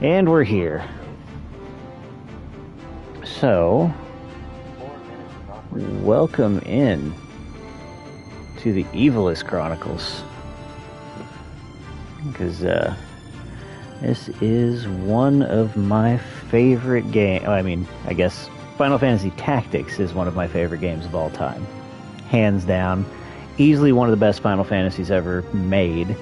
And we're here. So, welcome in to the Ivalice Chronicles. Because this is one of my favorite games. I mean, I guess Final Fantasy Tactics is one of my favorite games of all time. Hands down. Easily one of the best Final Fantasies ever made.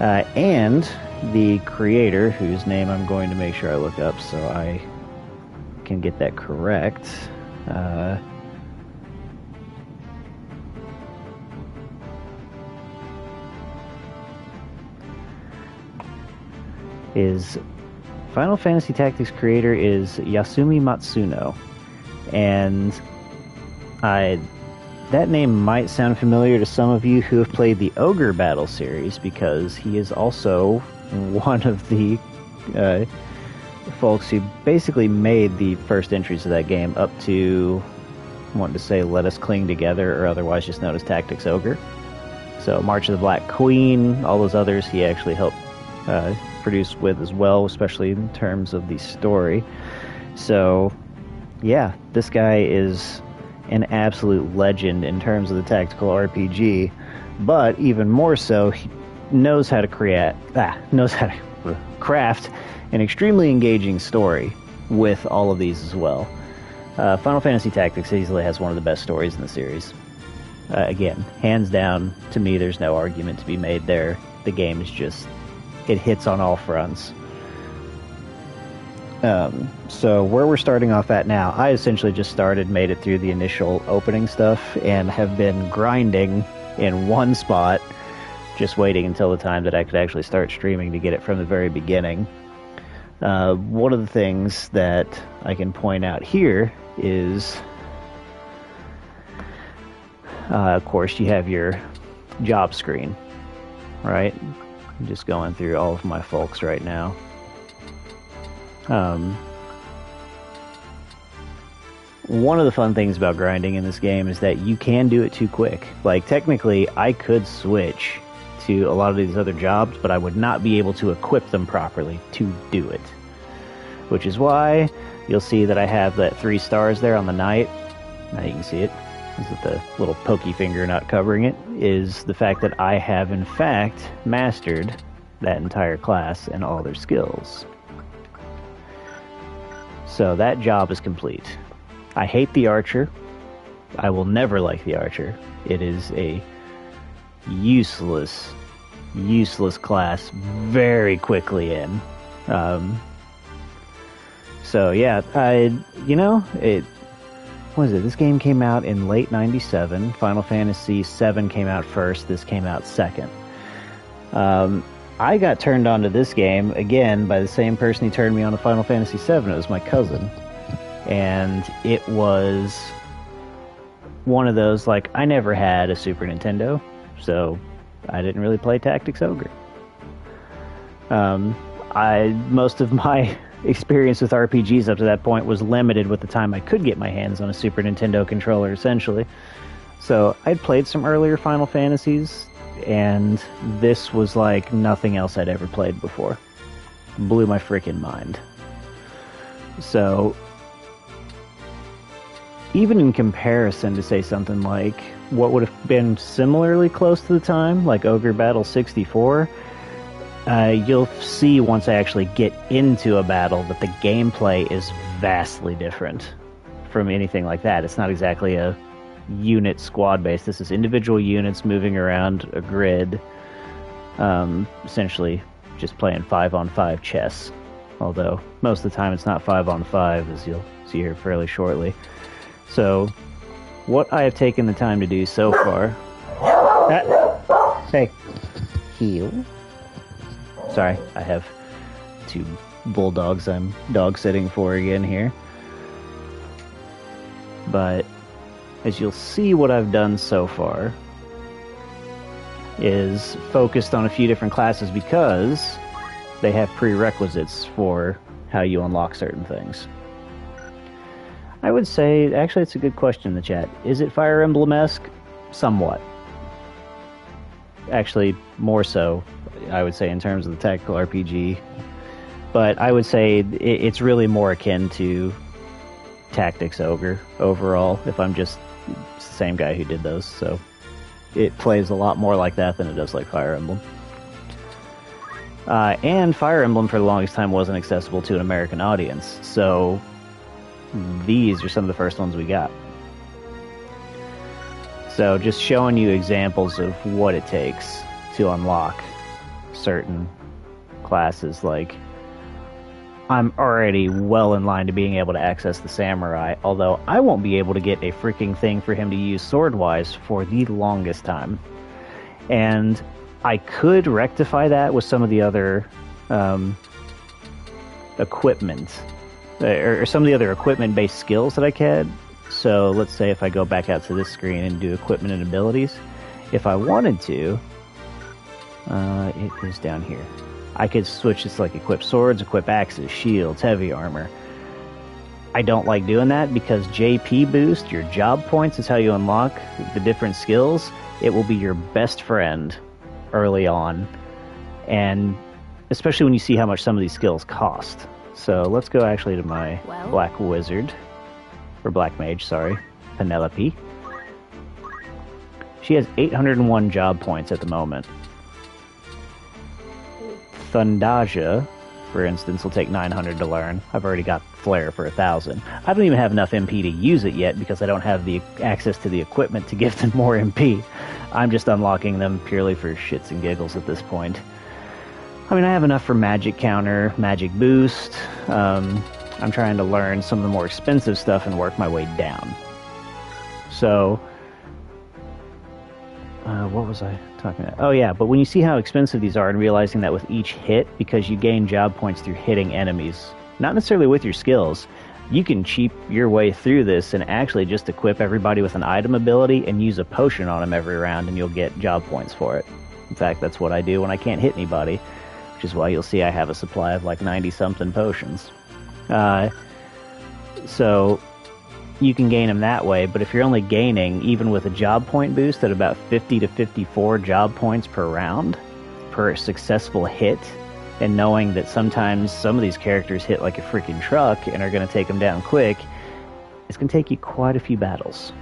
And the creator, whose name I'm going to make sure I look up so I can get that correct, is Final Fantasy Tactics creator is Yasumi Matsuno. And that name might sound familiar to some of you who have played the Ogre Battle series, because he is also one of the folks who basically made the first entries of that game up to, I want to say, Let Us Cling Together, or otherwise just known as Tactics Ogre. So March of the Black Queen, all those others he actually helped produce with as well, especially in terms of the story. So yeah, this guy is an absolute legend in terms of the tactical RPG, but even more so, he knows how to craft an extremely engaging story with all of these as well. Final Fantasy Tactics easily has one of the best stories in the series. Again, hands down, to me, there's no argument to be made there. The game is just, it hits on all fronts. So where we're starting off at now, I essentially just made it through the initial opening stuff, and have been grinding in one spot, just waiting until the time that I could actually start streaming to get it from the very beginning. One of the things that I can point out here is, of course, you have your job screen, right? I'm just going through all of my folks right now. One of the fun things about grinding in this game is that you can do it too quick. Like, technically, I could switch to a lot of these other jobs, but I would not be able to equip them properly to do it. Which is why you'll see that I have that 3 stars there on the knight. Now you can see it. Is it the little pokey finger not covering it? Is the fact that I have, in fact, mastered that entire class and all their skills. So that job is complete. I hate the archer. I will never like the archer. It is a useless class very quickly in. So yeah, what is it? This game came out in late '97. Final Fantasy VII came out first. This came out second. I got turned on to this game, again, by the same person who turned me on to Final Fantasy VII. It was my cousin. And it was one of those, like, I never had a Super Nintendo, so I didn't really play Tactics Ogre. Most of my experience with RPGs up to that point was limited with the time I could get my hands on a Super Nintendo controller, essentially. So I'd played some earlier Final Fantasies, and this was like nothing else I'd ever played before. Blew my freaking mind. So, even in comparison to, say, something like what would have been similarly close to the time, like Ogre Battle 64, you'll see once I actually get into a battle that the gameplay is vastly different from anything like that. It's not exactly a unit squad base. This is individual units moving around a grid, essentially just playing 5-on-5 chess. Although most of the time it's not 5-on-5, as you'll see here fairly shortly. So what I have taken the time to do so far... Hey, heal. Sorry, I have 2 bulldogs I'm dog sitting for again here. But as you'll see, what I've done so far is focused on a few different classes because they have prerequisites for how you unlock certain things. I would say, actually, it's a good question in the chat. Is it Fire Emblem-esque? Somewhat. Actually, more so, I would say, in terms of the tactical RPG But I would say it's really more akin to Tactics Ogre overall, if I'm just the same guy who did those. So it plays a lot more like that than it does like Fire Emblem. And Fire Emblem for the longest time wasn't accessible to an American audience, so these are some of the first ones we got. So just showing you examples of what it takes to unlock certain classes. Like, I'm already well in line to being able to access the Samurai, although I won't be able to get a freaking thing for him to use sword-wise for the longest time. And I could rectify that with some of the other equipment, or some of the other equipment-based skills that I can. So let's say if I go back out to this screen and do equipment and abilities, if I wanted to, it is down here. I could switch this, like equip swords, equip axes, shields, heavy armor. I don't like doing that because JP boost, your job points, is how you unlock the different skills. It will be your best friend early on, and especially when you see how much some of these skills cost. So let's go actually to my Black Wizard, or Black Mage, sorry, Penelope. She has 801 job points at the moment. Thundaja, for instance, will take 900 to learn. I've already got Flare for 1,000. I don't even have enough MP to use it yet because I don't have the access to the equipment to give them more MP. I'm just unlocking them purely for shits and giggles at this point. I mean, I have enough for Magic Counter, Magic Boost. I'm trying to learn some of the more expensive stuff and work my way down. So, what was I talking about? Oh yeah, but when you see how expensive these are and realizing that with each hit, because you gain job points through hitting enemies, not necessarily with your skills, you can cheap your way through this and actually just equip everybody with an item ability and use a potion on them every round and you'll get job points for it. In fact, that's what I do when I can't hit anybody, which is why you'll see I have a supply of like 90-something potions. So you can gain them that way, but if you're only gaining, even with a job point boost, at about 50 to 54 job points per round, per successful hit, and knowing that sometimes some of these characters hit like a freaking truck and are going to take them down quick, it's going to take you quite a few battles.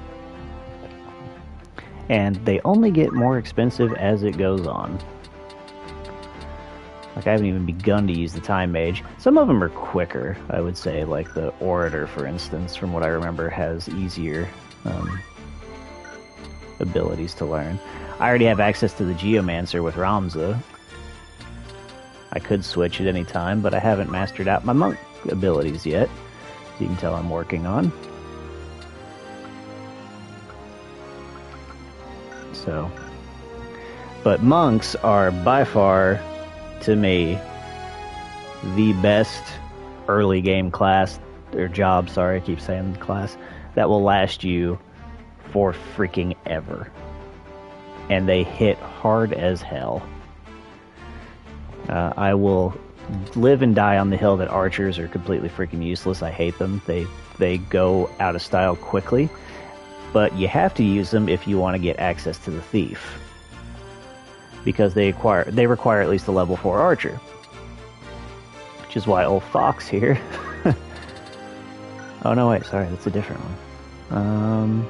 And they only get more expensive as it goes on. Like, I haven't even begun to use the Time Mage. Some of them are quicker, I would say. Like the Orator, for instance, from what I remember, has easier abilities to learn. I already have access to the Geomancer with Ramza. I could switch at any time, but I haven't mastered out my monk abilities yet. As you can tell, I'm working on. So, but monks are by far, to me, the best early game class, or job, sorry, I keep saying class, that will last you for freaking ever. And they hit hard as hell. I will live and die on the hill that archers are completely freaking useless. I hate them. They go out of style quickly. But you have to use them if you want to get access to the thief. Because they require at least a level 4 archer. Which is why old Fox here... Oh no, wait, sorry, that's a different one.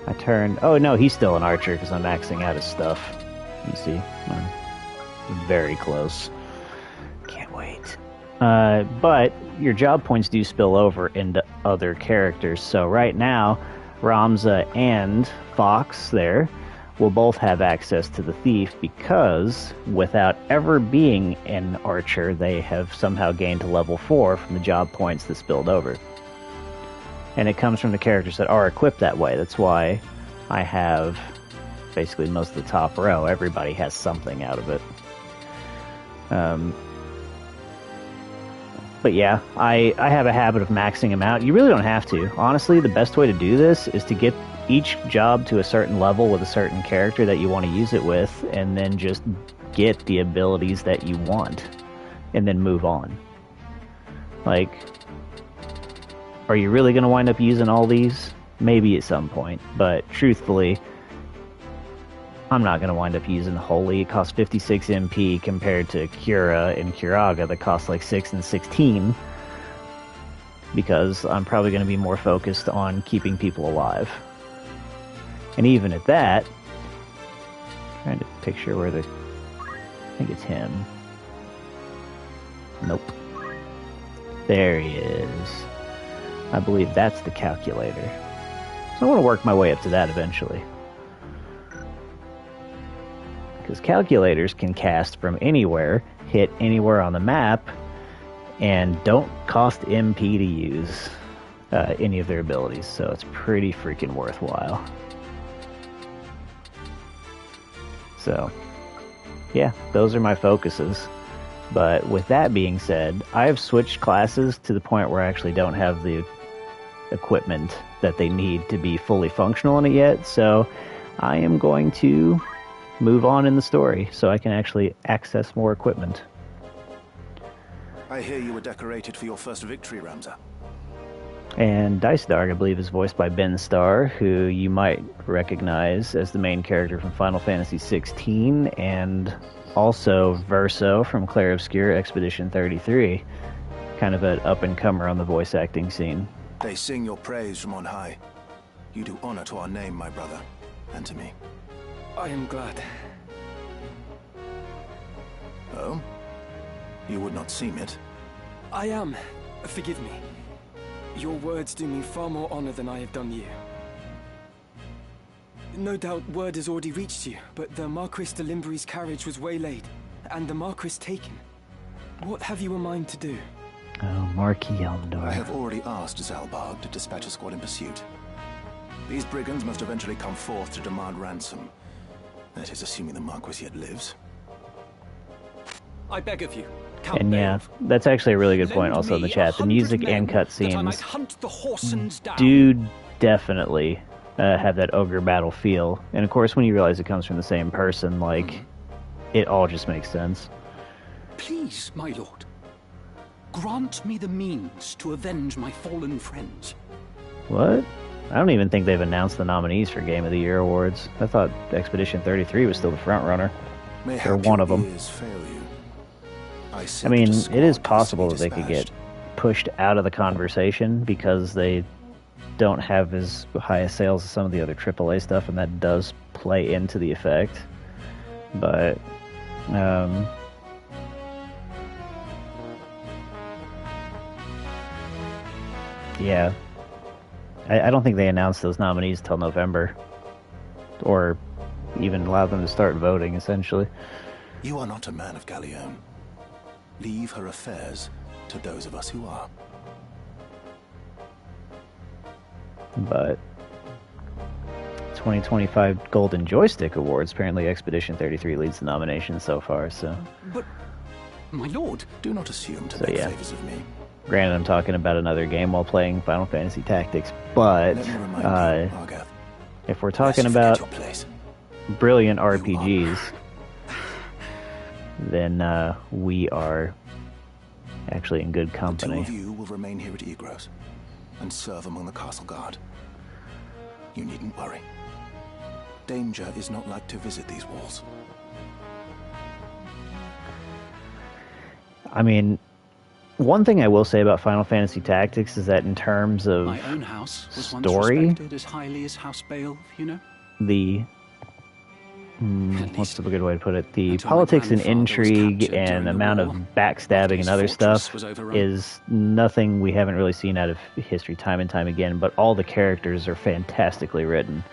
I turned... Oh no, he's still an archer because I'm maxing out his stuff. You see? Very close. Can't wait. But your job points do spill over into other characters. So right now, Ramza and Fox there will both have access to the thief because without ever being an archer, they have somehow gained to level 4 from the job points that spilled over. And it comes from the characters that are equipped that way. That's why I have basically most of the top row. Everybody has something out of it. But yeah, I have a habit of maxing them out. You really don't have to. Honestly, the best way to do this is to get each job to a certain level with a certain character that you want to use it with, and then just get the abilities that you want, and then move on. Like, are you really going to wind up using all these? Maybe at some point, but truthfully, I'm not going to wind up using Holy. It costs 56 MP compared to Cura and Curaga that costs like 6 and 16. Because I'm probably going to be more focused on keeping people alive. And even at that, I'm trying to picture where the... I think it's him. Nope. There he is. I believe that's the calculator. So I want to work my way up to that eventually. Because calculators can cast from anywhere, hit anywhere on the map, and don't cost MP to use any of their abilities, so it's pretty freaking worthwhile. So, yeah, those are my focuses. But with that being said, I've switched classes to the point where I actually don't have the equipment that they need to be fully functional in it yet, so I am going to move on in the story so I can actually access more equipment. I hear you were decorated for your first victory, Ramza. And Dice Darg, I believe, is voiced by Ben Starr, who you might recognize as the main character from Final Fantasy XVI, and also Verso from Clair Obscur Expedition 33. Kind of an up-and-comer on the voice acting scene. They sing your praise from on high. You do honor to our name, my brother, and to me. I am glad. Oh? You would not seem it. I am. Forgive me. Your words do me far more honor than I have done you. No doubt word has already reached you, but the Marquis de Limbury's carriage was waylaid, and the Marquis taken. What have you in mind to do? Oh, Marquis Eldor. I have already asked Zalbarg to dispatch a squad in pursuit. These brigands must eventually come forth to demand ransom. That is, assuming the Marquis yet lives. I beg of you, Count And yeah, that's actually a really good point also in the chat. The music and cutscenes do definitely have that ogre battle feel. And of course, when you realize it comes from the same person, like, it all just makes sense. Please, my lord, grant me the means to avenge my fallen friends. What? I don't even think they've announced the nominees for Game of the Year awards. I thought Expedition 33 was still the front runner. Or one of them. I mean, it is possible that they could get pushed out of the conversation because they don't have as high a sales as some of the other AAA stuff, and that does play into the effect. But, yeah. I don't think they announced those nominees till November. Or even allow them to start voting, essentially. You are not a man of Galleon. Leave her affairs to those of us who are. But 2025 Golden Joystick Awards, apparently Expedition 33 leads the nominations so far, so... But, my lord... Do not assume to make favors of me. Granted, I'm talking about another game while playing Final Fantasy Tactics, but if we're talking about brilliant RPGs, then we are actually in good company. The two of you will remain here at Igros and serve among the castle guard. You needn't worry. Danger is not like to visit these walls. I mean, one thing I will say about Final Fantasy Tactics is that in terms of my own house was story, once respected as highly as House Bale, you know? The what's the good way to put it? The politics and intrigue and amount of backstabbing and other stuff is nothing we haven't really seen out of history time and time again, but all the characters are fantastically written.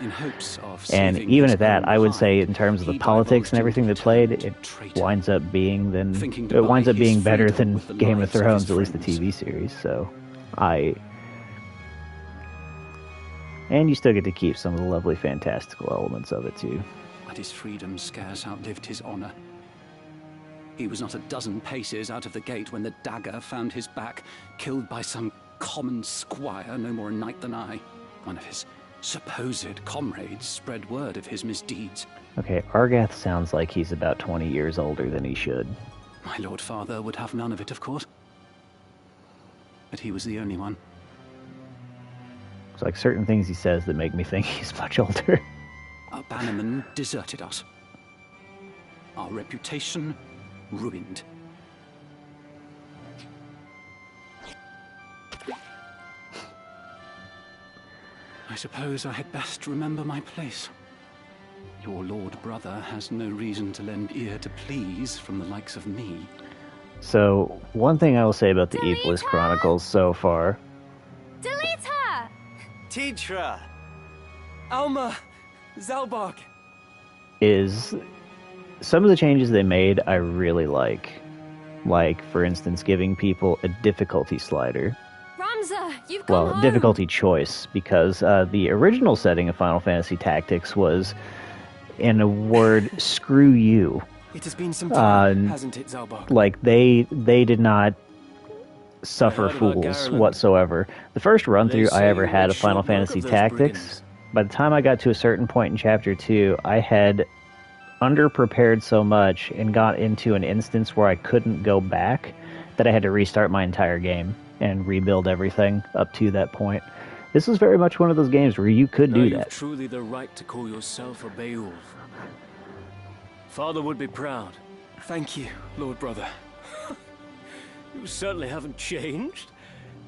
And even at that, I would say in terms of the politics and everything they played, it winds up being better than Game of Thrones, at least the TV series. So and you still get to keep some of the lovely fantastical elements of it too. But his freedom scarce outlived his honor. He was not a dozen paces out of the gate when the dagger found his back, killed by some common squire, no more a knight than I. One of his supposed comrades spread word of his misdeeds. Okay, Argath sounds like he's about 20 years older than he should. My lord father would have none of it, of course. But he was the only one. It's like certain things he says that make me think he's much older. bannermen deserted us. Our reputation ruined. I suppose I had best remember my place. Your lord brother has no reason to lend ear to pleas from the likes of me. So, one thing I will say about the Ivalice Chronicles so far... Delete her! Tidra! Alma! Zalbog! ...is... some of the changes they made I really like. Like, for instance, giving people a difficulty slider. Ramza, you've come home! Difficulty choice, because the original setting of Final Fantasy Tactics was, in a word, screw you. It has been some time, hasn't it, Zalbog? Like, they did not suffer fools whatsoever. The first run-through I ever had of Final Fantasy Tactics, by the time I got to a certain point in Chapter 2, I had underprepared so much and got into an instance where I couldn't go back that I had to restart my entire game and rebuild everything up to that point. This was very much one of those games where you could do that. You've truly the right to call yourself a Beowulf. Father would be proud. Thank you, Lord Brother. You certainly haven't changed.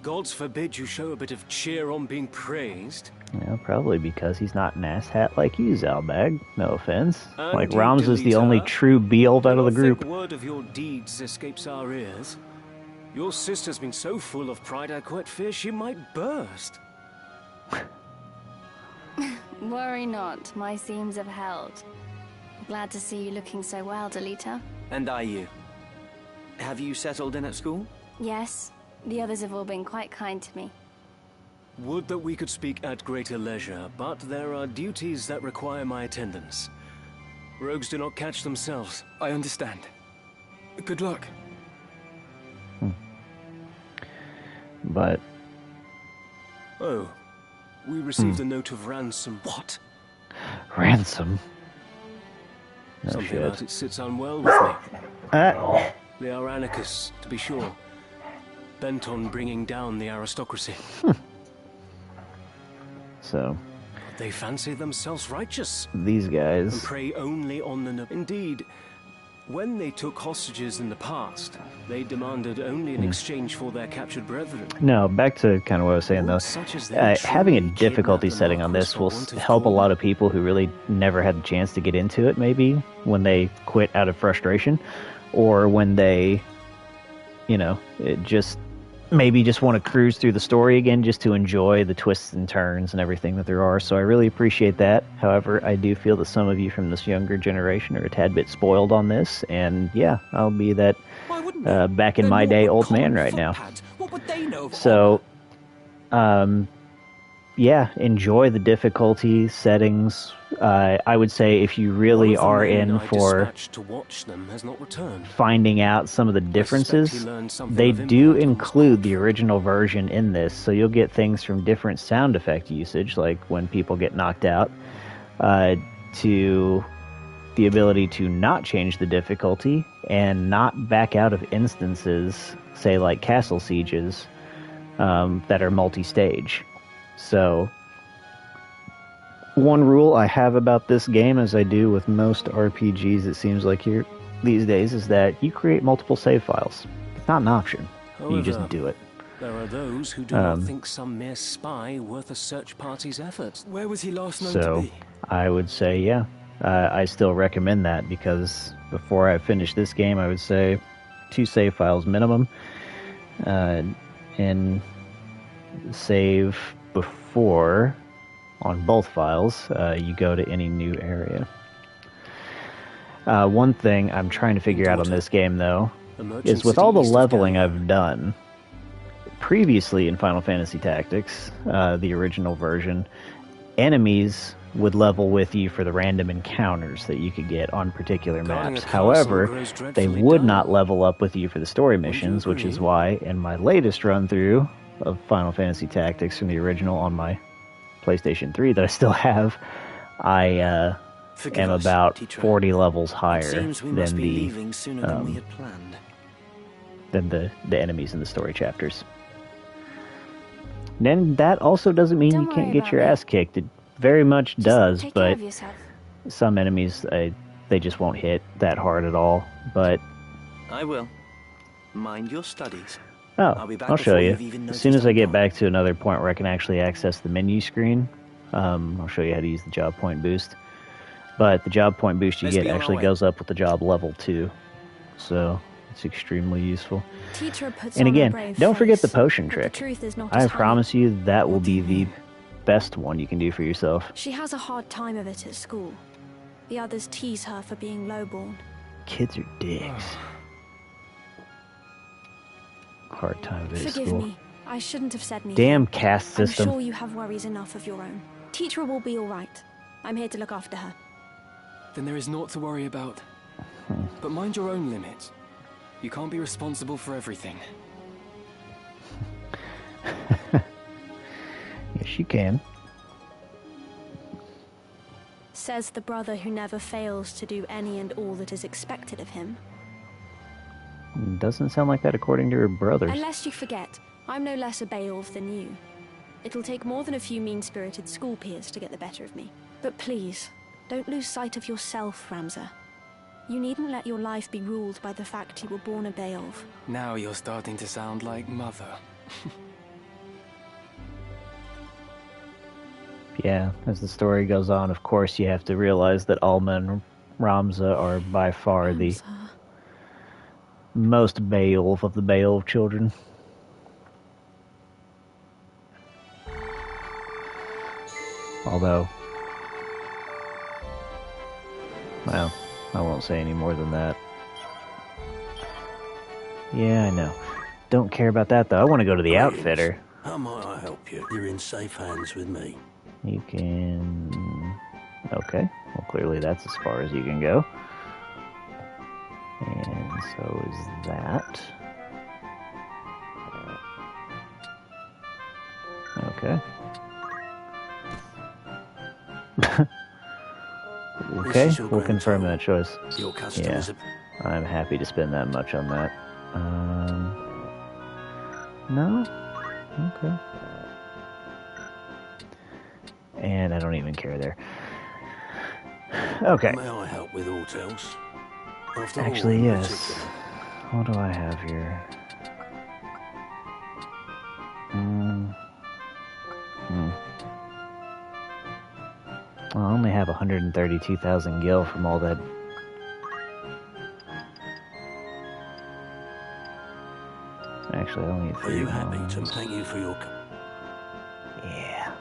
Gods forbid you show a bit of cheer on being praised. Yeah, probably because he's not an asshat like you, Zalbag. No offense. And like, you Ramza's the delete only her. true Beeld out of the group. Word of your deeds escapes our ears. Your sister's been so full of pride I quite fear she might burst. Worry not, my seams have held. Glad to see you looking so well, Delita. And are you? Have you settled in at school? Yes, the others have all been quite kind to me. Would that we could speak at greater leisure, but there are duties that require my attendance. Rogues do not catch themselves. I understand. Good luck. But... oh, we received a note of ransom. What? ransom? No Something shit. about it sits unwell with me. They are anarchists, to be sure. Bent on bringing down the aristocracy. So... But they fancy themselves righteous. these And guys... prey only on the Indeed, when they took hostages in the past, they demanded only in exchange for their captured brethren. No, back to kind of what I was saying though. Such as they Having a truly difficulty kidnapped the setting on this Marquis will for want of help a gold. lot of people who really never had the chance to get into it, maybe, when they quit out of frustration, or when they, you know, maybe just want to cruise through the story again just to enjoy the twists and turns and everything that there are. So I really appreciate that. However, I do feel that some of you from this younger generation are a tad bit spoiled on this, and yeah, I'll be that back in my day old man right now. What would they know of So, yeah, enjoy the difficulty settings. I would say if you really One of the are men in I for dispatched to watch them has not returned. finding out some of the differences, he learned something they of do importance. include the original version in this, so you'll get things from different sound effect usage, like when people get knocked out, to the ability to not change the difficulty and not back out of instances, say like castle sieges, that are multi-stage. So, one rule I have about this game, as I do with most RPGs it seems like here these days, is that you create multiple save files. It's not an option. You just However, do it. There are those who do not think some mere spy worth a search party's efforts. Where was he last known So, to be? I would say, yeah. I still recommend that, because before I finish this game, I would say 2 save files minimum. And save before, on both files, you go to any new area. One thing I'm trying to figure out on this game, though, The merchant is with city all the east of leveling Galia. I've done previously in Final Fantasy Tactics, the original version, enemies would level with you for the random encounters that you could get on particular Guarding maps. a castle However, grows they dreadfully would dull. not level up with you for the story missions, which is agree? why in my latest run-through of Final Fantasy Tactics from the original on my PlayStation 3 that I still have, I Forgive am us, about Titra. 40 levels It higher seems we must than be the leaving sooner than we had planned. the enemies in the story chapters. Then that also doesn't mean Don't you can't worry get about your me. ass kicked. It very much Just does, take care but of yourself. some enemies, they just won't hit that hard at all. But I will. Mind your studies. I'll show you. As soon as I get back to another point where I can actually access the menu screen, I'll show you how to use the job point boost. But the job point boost you get actually goes up with the job level too, so it's extremely useful. And again, don't forget the potion trick. I promise you that will be the best one you can do for yourself. She has a hard time of it at school. The others tease her for being lowborn. Kids are dicks. Hard time of it at school. Forgive me. I shouldn't have said anything. Damn caste system. I'm sure you have worries enough of your own. Teacher will be all right. I'm here to look after her. Then there is naught to worry about. But mind your own limits. You can't be responsible for everything. Yes, you can. Says the brother who never fails to do any and all that is expected of him. Doesn't sound like that according to her brothers. Unless you forget, I'm no less a Beowulf than you. It'll take more than a few mean-spirited school peers to get the better of me. But please, don't lose sight of yourself, Ramza. You needn't let your life be ruled by the fact you were born a Beowulf. Now you're starting to sound like Mother. Yeah, as the story goes on, of course, you have to realize that Alma and Ramza are by far the most Beowulf of the Beowulf children. Although, well, I won't say any more than that. Yeah, I know. Don't care about that, though. I want to go to the outfitter. How might I help you? You're in safe hands with me. You can... Okay. Well, clearly that's as far as you can go. And so is that. Okay. Okay, we'll confirm that choice. Your customers yeah, I'm happy to spend that much on that. No? Okay. And I don't even care there. Okay. May I help with aught else? Actually, yes. What do I have here? I only have 132,000 gil from all that. Actually, I only need 3 Are you happy ones. to thank you for your... Yeah.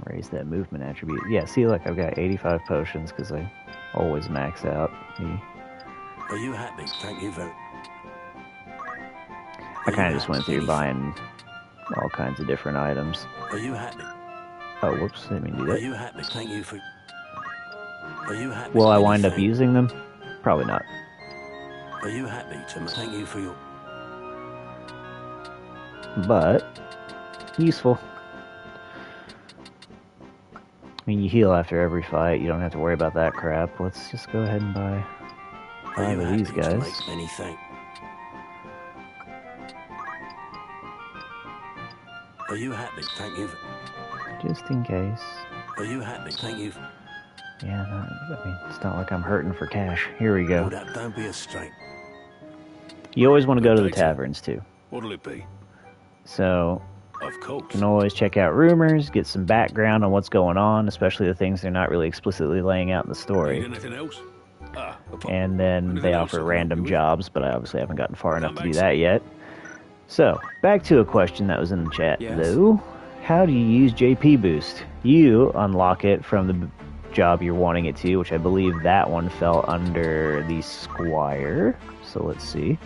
Raise that movement attribute. Yeah, see, look, I've got 85 potions because I always max out the... Are you happy? Thank you very... I kind of just went through buying all kinds of different items. Are you happy? Oh, whoops, didn't mean to do that. Are you happy? Thank you for... Are you happy? Will I wind up using them? Probably not. Are you happy to thank you for your... But, useful. I mean, you heal after every fight. You don't have to worry about that crap. Let's just go ahead and buy 5 of these guys. Anything? Are you happy? Thank you. Just in case. Are you happy? Thank you. Yeah, no, I mean, it's not like I'm hurting for cash. Here we go. Don't be a straight. You always want to go to the taverns, too. What'll it be? So, Of course. you can always check out rumors, get some background on what's going on, especially the things they're not really explicitly laying out in the story. Need anything else? And then they offer random jobs, but I obviously haven't gotten far enough to do that yet. So, back to a question that was in the chat, though. How do you use JP Boost? You unlock it from the job you're wanting it to, which I believe that one fell under the Squire. So let's see.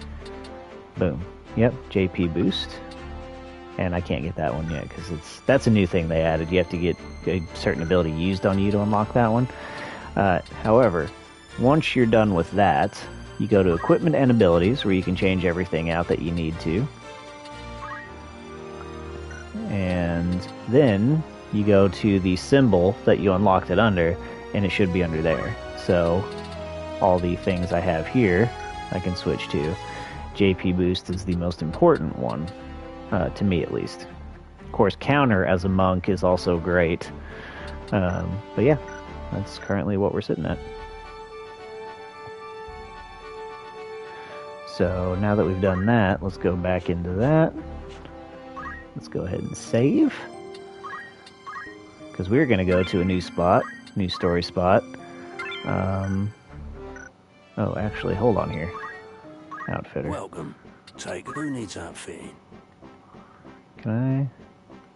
Boom. Yep, JP Boost. And I can't get that one yet, because that's a new thing they added. You have to get a certain ability used on you to unlock that one. However, once you're done with that, you go to Equipment and Abilities, where you can change everything out that you need to. And then you go to the symbol that you unlocked it under, and it should be under there. So all the things I have here, I can switch to. JP Boost is the most important one, to me at least. Of course, Counter as a monk is also great. But yeah, that's currently what we're sitting at. So now that we've done that, let's go back into that. Let's go ahead and save. Because we're going to go to a new spot, new story spot. Oh, actually, hold on here. Outfitter. Welcome. Take it. Who needs outfitting? Can I?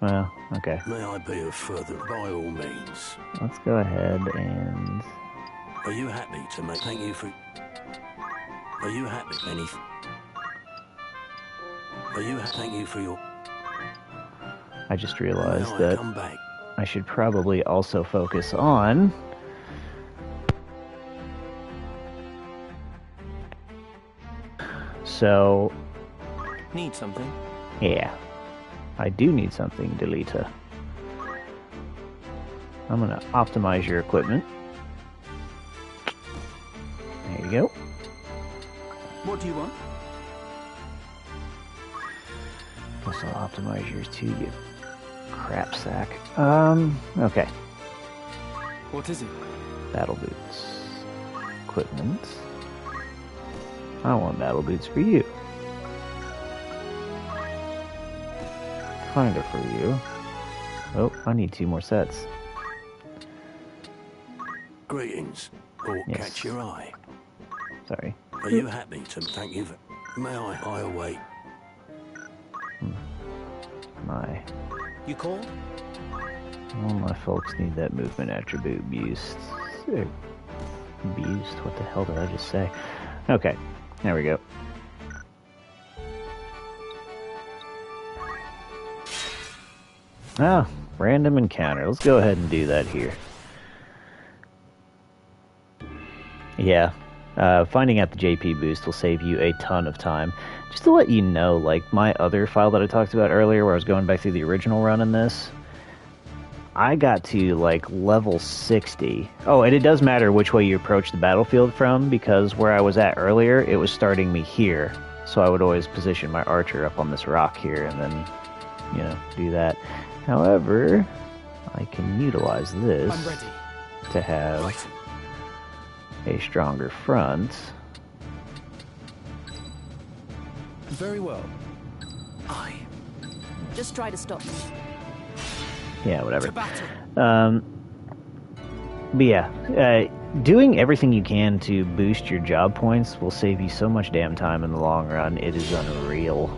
Well, okay. May I be of further by all means? Let's go ahead and... Are you happy to make... Thank you for... Are you happy? Anything? Are you... Thank you for your... I just realized May I that come back? I should probably also focus on... So... Need something? Yeah. I do need something, Delita. I'm gonna optimize your equipment. There you go. What do you want? Guess I'll optimize yours too, you crap sack. Okay. What is it? Battle boots. Equipment. I want battle boots for you. Kinda for you. Oh, I need 2 more sets. Greetings. Or Yes. catch your eye. Sorry. Are you happy to... Thank you for... May I await? My... You called? All my folks need that movement attribute boost. Boost? What the hell did I just say? Okay, there we go. Ah, random encounter. Let's go ahead and do that here. Yeah, finding out the JP boost will save you a ton of time. Just to let you know, like my other file that I talked about earlier where I was going back through the original run in this, I got to like level 60. Oh, and it does matter which way you approach the battlefield from, because where I was at earlier, it was starting me here. So I would always position my archer up on this rock here and then, you know, do that. However, I can utilize this I'm ready. to have Right. a stronger front. Very well. Just try to stop me. Yeah, whatever. To battle. But yeah, doing everything you can to boost your job points will save you so much damn time in the long run. It is unreal.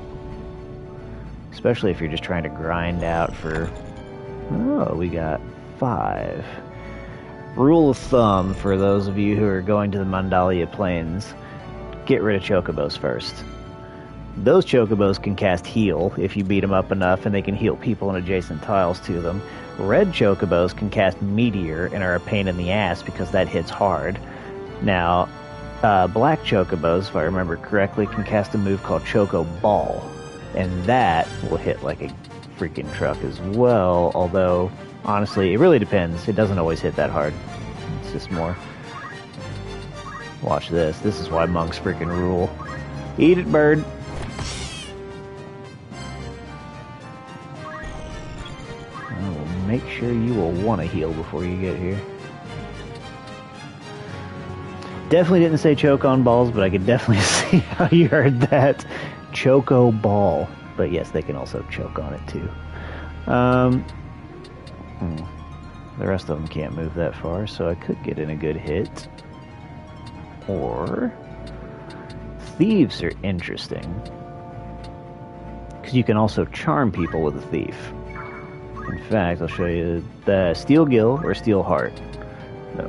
Especially if you're just trying to grind out for... Oh, we got 5. Rule of thumb for those of you who are going to the Mandalia Plains, get rid of chocobos first. Those chocobos can cast heal if you beat them up enough, and they can heal people in adjacent tiles to them. Red chocobos can cast meteor and are a pain in the ass because that hits hard. Now, black chocobos, if I remember correctly, can cast a move called Choco Ball, and that will hit like a freaking truck as well, although honestly it really depends. It doesn't always hit that hard. It's just more... Watch this. This is why monks freaking rule. Eat it, bird. I will make sure you will want to heal before you get here. Definitely didn't say choke on balls, but I could definitely see how you heard that. Choco ball. But yes, they can also choke on it too. The rest of them can't move that far, so I could get in a good hit. Or... Thieves are interesting. Because you can also charm people with a thief. In fact, I'll show you the Steel Gill or Steel Heart. No.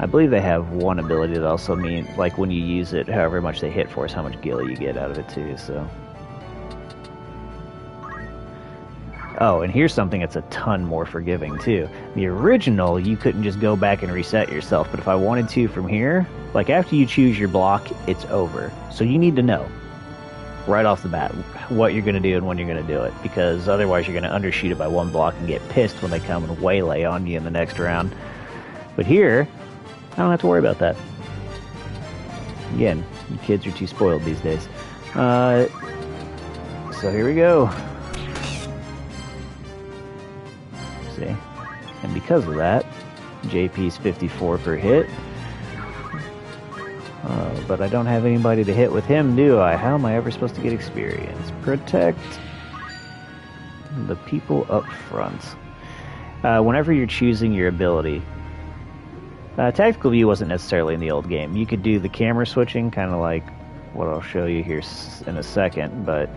I believe they have one ability that also means, like when you use it, however much they hit for is how much gil you get out of it too, so... Oh, and here's something that's a ton more forgiving too. The original, you couldn't just go back and reset yourself, but if I wanted to from here, like after you choose your block, it's over. So you need to know, right off the bat, what you're going to do and when you're going to do it, because otherwise you're going to undershoot it by 1 block and get pissed when they come and waylay on you in the next round. But here, I don't have to worry about that. Again, you kids are too spoiled these days. So here we go. See? And because of that, JP's 54 per hit. But I don't have anybody to hit with him, do I? How am I ever supposed to get experience? Protect the people up front. Whenever you're choosing your ability, tactical view wasn't necessarily in the old game. You could do the camera switching, kind of like what I'll show you here in a second, but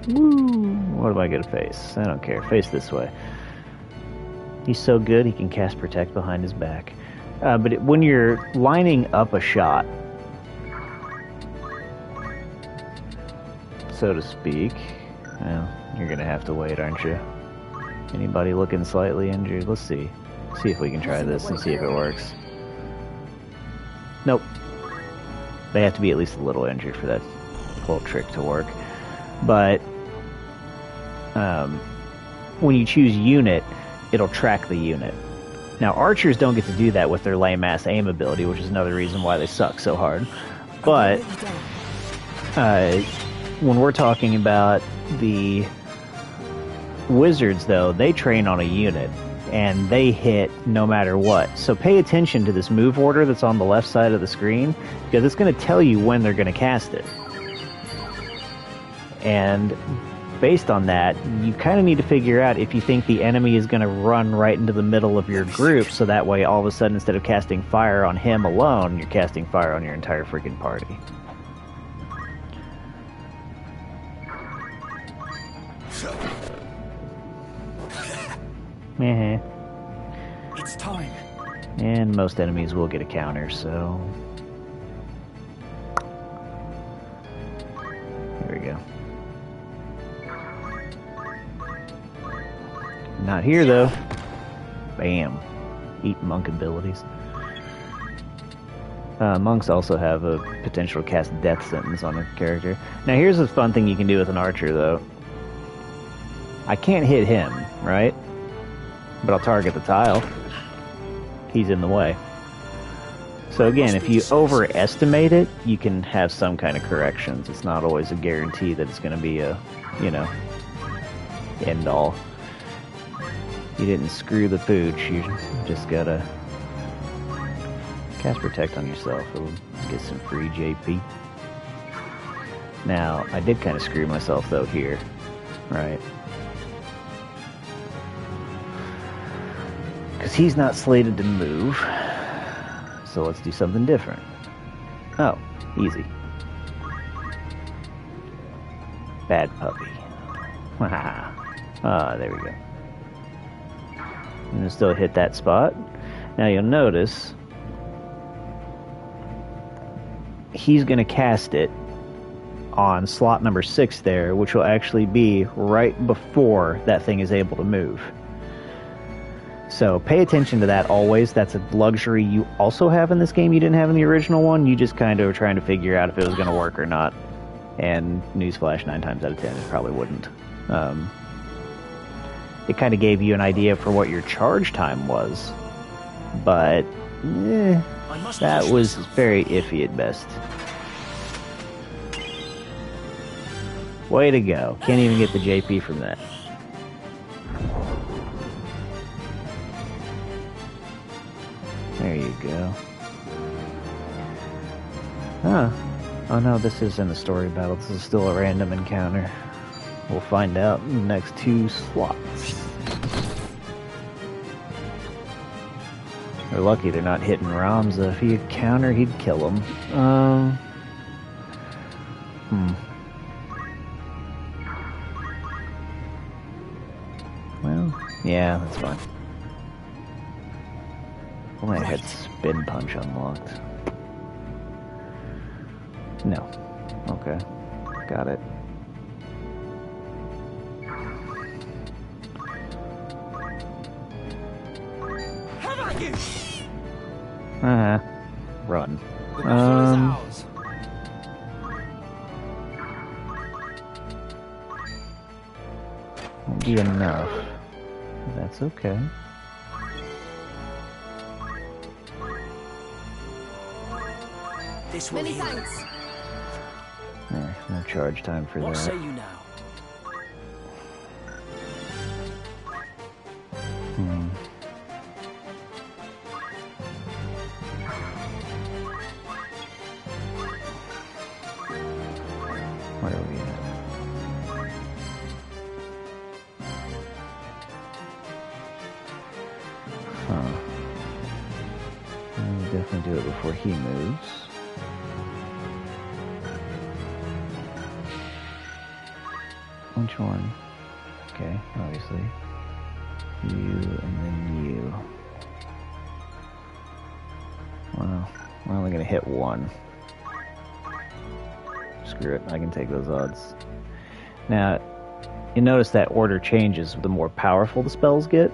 woo, what am I going to face? I don't care. Face this way. He's so good he can cast Protect behind his back. But when you're lining up a shot, so to speak, well, you're going to have to wait, aren't you? Anybody looking slightly injured? Let's see. See if we can try this and see if it works. Nope. They have to be at least a little injured for that whole trick to work. But when you choose unit, it'll track the unit. Now, archers don't get to do that with their lame-ass aim ability, which is another reason why they suck so hard. But when we're talking about the wizards, though, they train on a unit, and they hit no matter what. So pay attention to this move order that's on the left side of the screen, because it's going to tell you when they're going to cast it. And based on that, you kind of need to figure out if you think the enemy is going to run right into the middle of your group, so that way all of a sudden instead of casting fire on him alone, you're casting fire on your entire freaking party. It's time. And most enemies will get a counter, so here we go. Not here, though. Bam. Eat monk abilities. Monks also have a potential to cast death sentence on a character. Now, here's a fun thing you can do with an archer, though. I can't hit him, right? But I'll target the tile. He's in the way. So again, if you overestimate it, you can have some kind of corrections. It's not always a guarantee that it's going to be a, you know, end all. You didn't screw the pooch, you just gotta cast Protect on yourself. It'll get some free JP. Now, I did kind of screw myself though here, right? Because he's not slated to move, so let's do something different. Oh, easy. Bad puppy. Ah, there we go. I'm going to still hit that spot. Now you'll notice he's going to cast it on slot number 6 there, which will actually be right before that thing is able to move. So pay attention to that always. That's a luxury you also have in this game you didn't have in the original one. You just kind of were trying to figure out if it was going to work or not. And newsflash, 9 times out of 10, it probably wouldn't. It kind of gave you an idea for what your charge time was. But, that was very iffy at best. Way to go. Can't even get the JP from that. There you go. Huh. Oh no, this isn't a story battle. This is still a random encounter. We'll find out in the next 2 slots. They're lucky they're not hitting Ramza. If he had counter, he'd kill him. Well, yeah, that's fine. Only I had Spin Punch unlocked. No. Okay. Got it. Run. Won't be enough. That's okay. This will Many heal. thanks. There, no charge time for What that. say you now? Huh. I'll definitely do it before he moves. Which one? Okay, obviously. You and then you. Well, we're only going to hit one. Screw it, I can take those odds. Now, you notice that order changes the more powerful the spells get.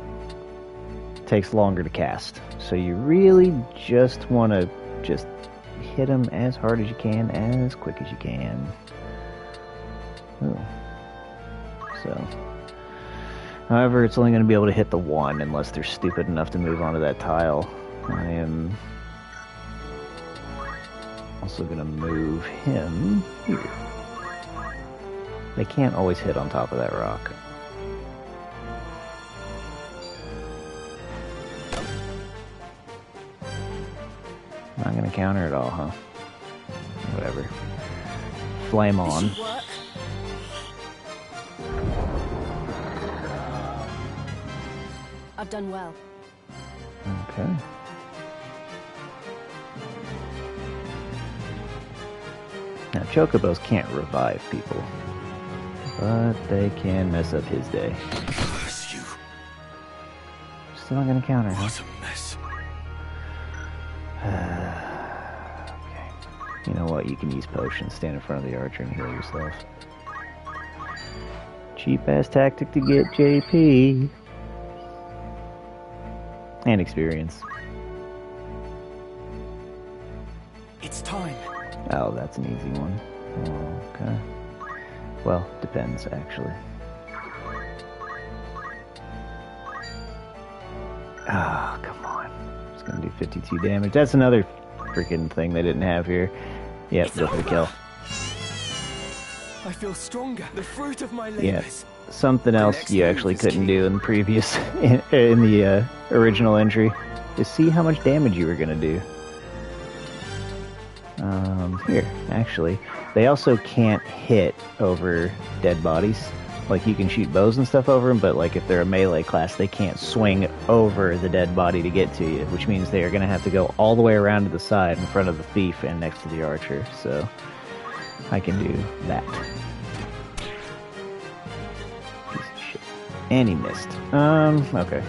It takes longer to cast. So you really just want to just hit them as hard as you can, as quick as you can. Ooh. So, however, it's only going to be able to hit the one unless they're stupid enough to move onto that tile. I am also going to move him here. They can't always hit on top of that rock. Not going to counter at all, huh? Whatever. Flame on. I've done well. Okay. Now, chocobos can't revive people, but they can mess up his day. Curse you. Still not gonna counter, huh? What a mess. Okay. You know what? You can use potions. Stand in front of the archer and heal yourself. Cheap-ass tactic to get JP. And experience. It's time. Oh, that's an easy one. Okay. Well, depends, actually. Ah, come on. It's gonna do 52 damage. That's another freaking thing they didn't have here. Yep, go for the kill. I feel stronger. The fruit of my labors. Yeah. Something else you actually couldn't do in the previous, in the original entry, is see how much damage you were gonna do. Here, actually, they also can't hit over dead bodies. Like, you can shoot bows and stuff over them, but like if they're a melee class, they can't swing over the dead body to get to you, which means they are gonna have to go all the way around to the side in front of the thief and next to the archer. So I can do that. Piece of shit. And he missed. Okay.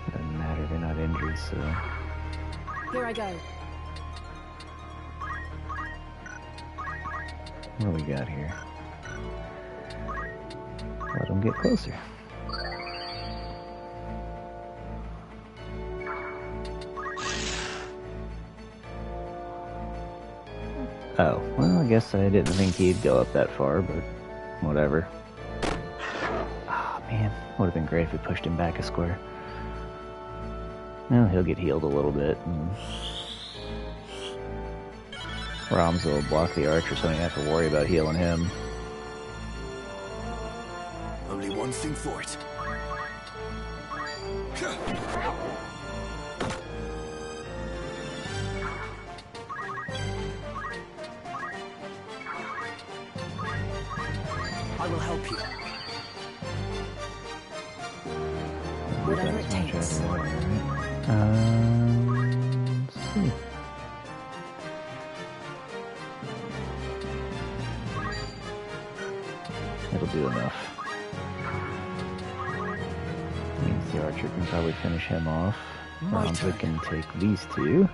And doesn't matter, they're not injured, so. Here I go. What do we got here? Let them get closer. Oh, well, I guess I didn't think he'd go up that far, but whatever. Ah, man, would have been great if we pushed him back a square. Well, he'll get healed a little bit, and Ramza will block the archer, so I don't have to worry about healing him. Only one thing for it. I will help you. Whatever it takes. Let's see. It'll do enough. Means the archer can probably finish him off. Ramza can take these two.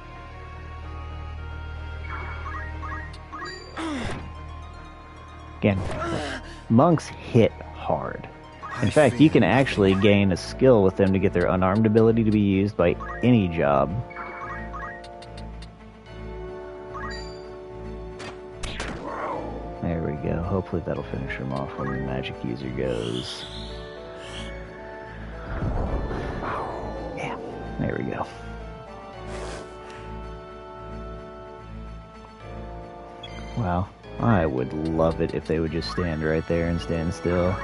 Again, monks hit hard. In fact, you can actually gain a skill with them to get their unarmed ability to be used by any job. There we go. Hopefully that'll finish him off when the magic user goes. Yeah, there we go. Wow, I would love it if they would just stand right there and stand still.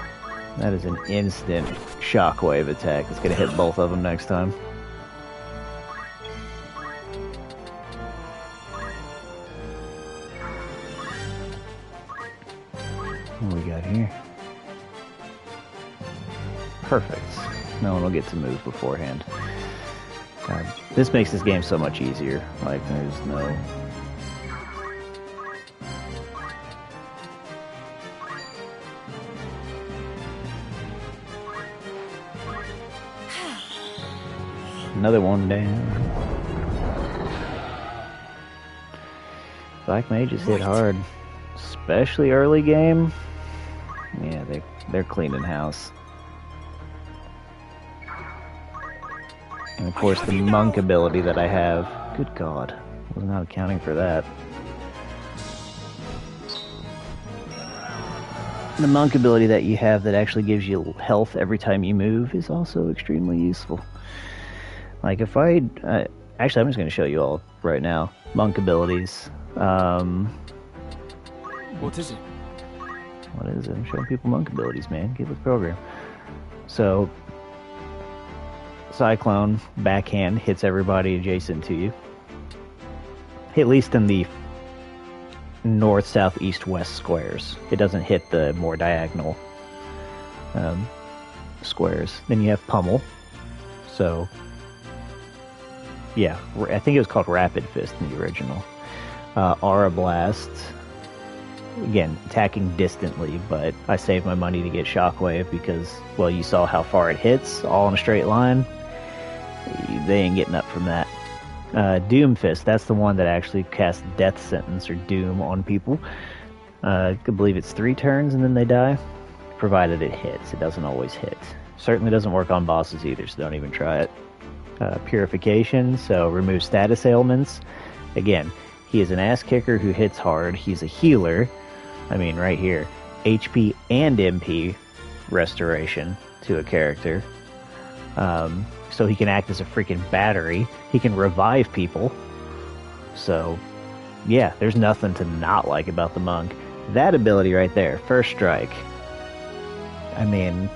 That is an instant shockwave attack. It's gonna hit both of them next time. What do we got here? Perfect. No one will get to move beforehand. This makes this game so much easier. Like, there's no... Another one down. Black mages hit hard. Especially early game. Yeah, they're cleaning house. And of course the monk ability that I have. Good God. I was not accounting for that. The monk ability that you have that actually gives you health every time you move is also extremely useful. Like if I... actually, I'm just going to show you all right now. Monk abilities. What is it? What is it? I'm showing people monk abilities, man. Get with the program. So... Cyclone, backhand, hits everybody adjacent to you. At least in the north, south, east, west squares. It doesn't hit the more diagonal squares. Then you have Pummel. So, yeah, I think it was called Rapid Fist in the original. Aura Blast. Again, attacking distantly, but I saved my money to get Shockwave because, well, you saw how far it hits, all in a straight line. They ain't getting up from that. Doom Fist, that's the one that actually casts Death Sentence or Doom on people. I believe it's 3 turns and then they die, provided it hits. It doesn't always hit. Certainly doesn't work on bosses either, so don't even try it. Purification, so remove status ailments. Again, he is an ass kicker who hits hard. He's a healer. I mean, right here. HP and MP restoration to a character. So he can act as a freaking battery. He can revive people. So, yeah, there's nothing to not like about the monk. That ability right there, First Strike. I mean,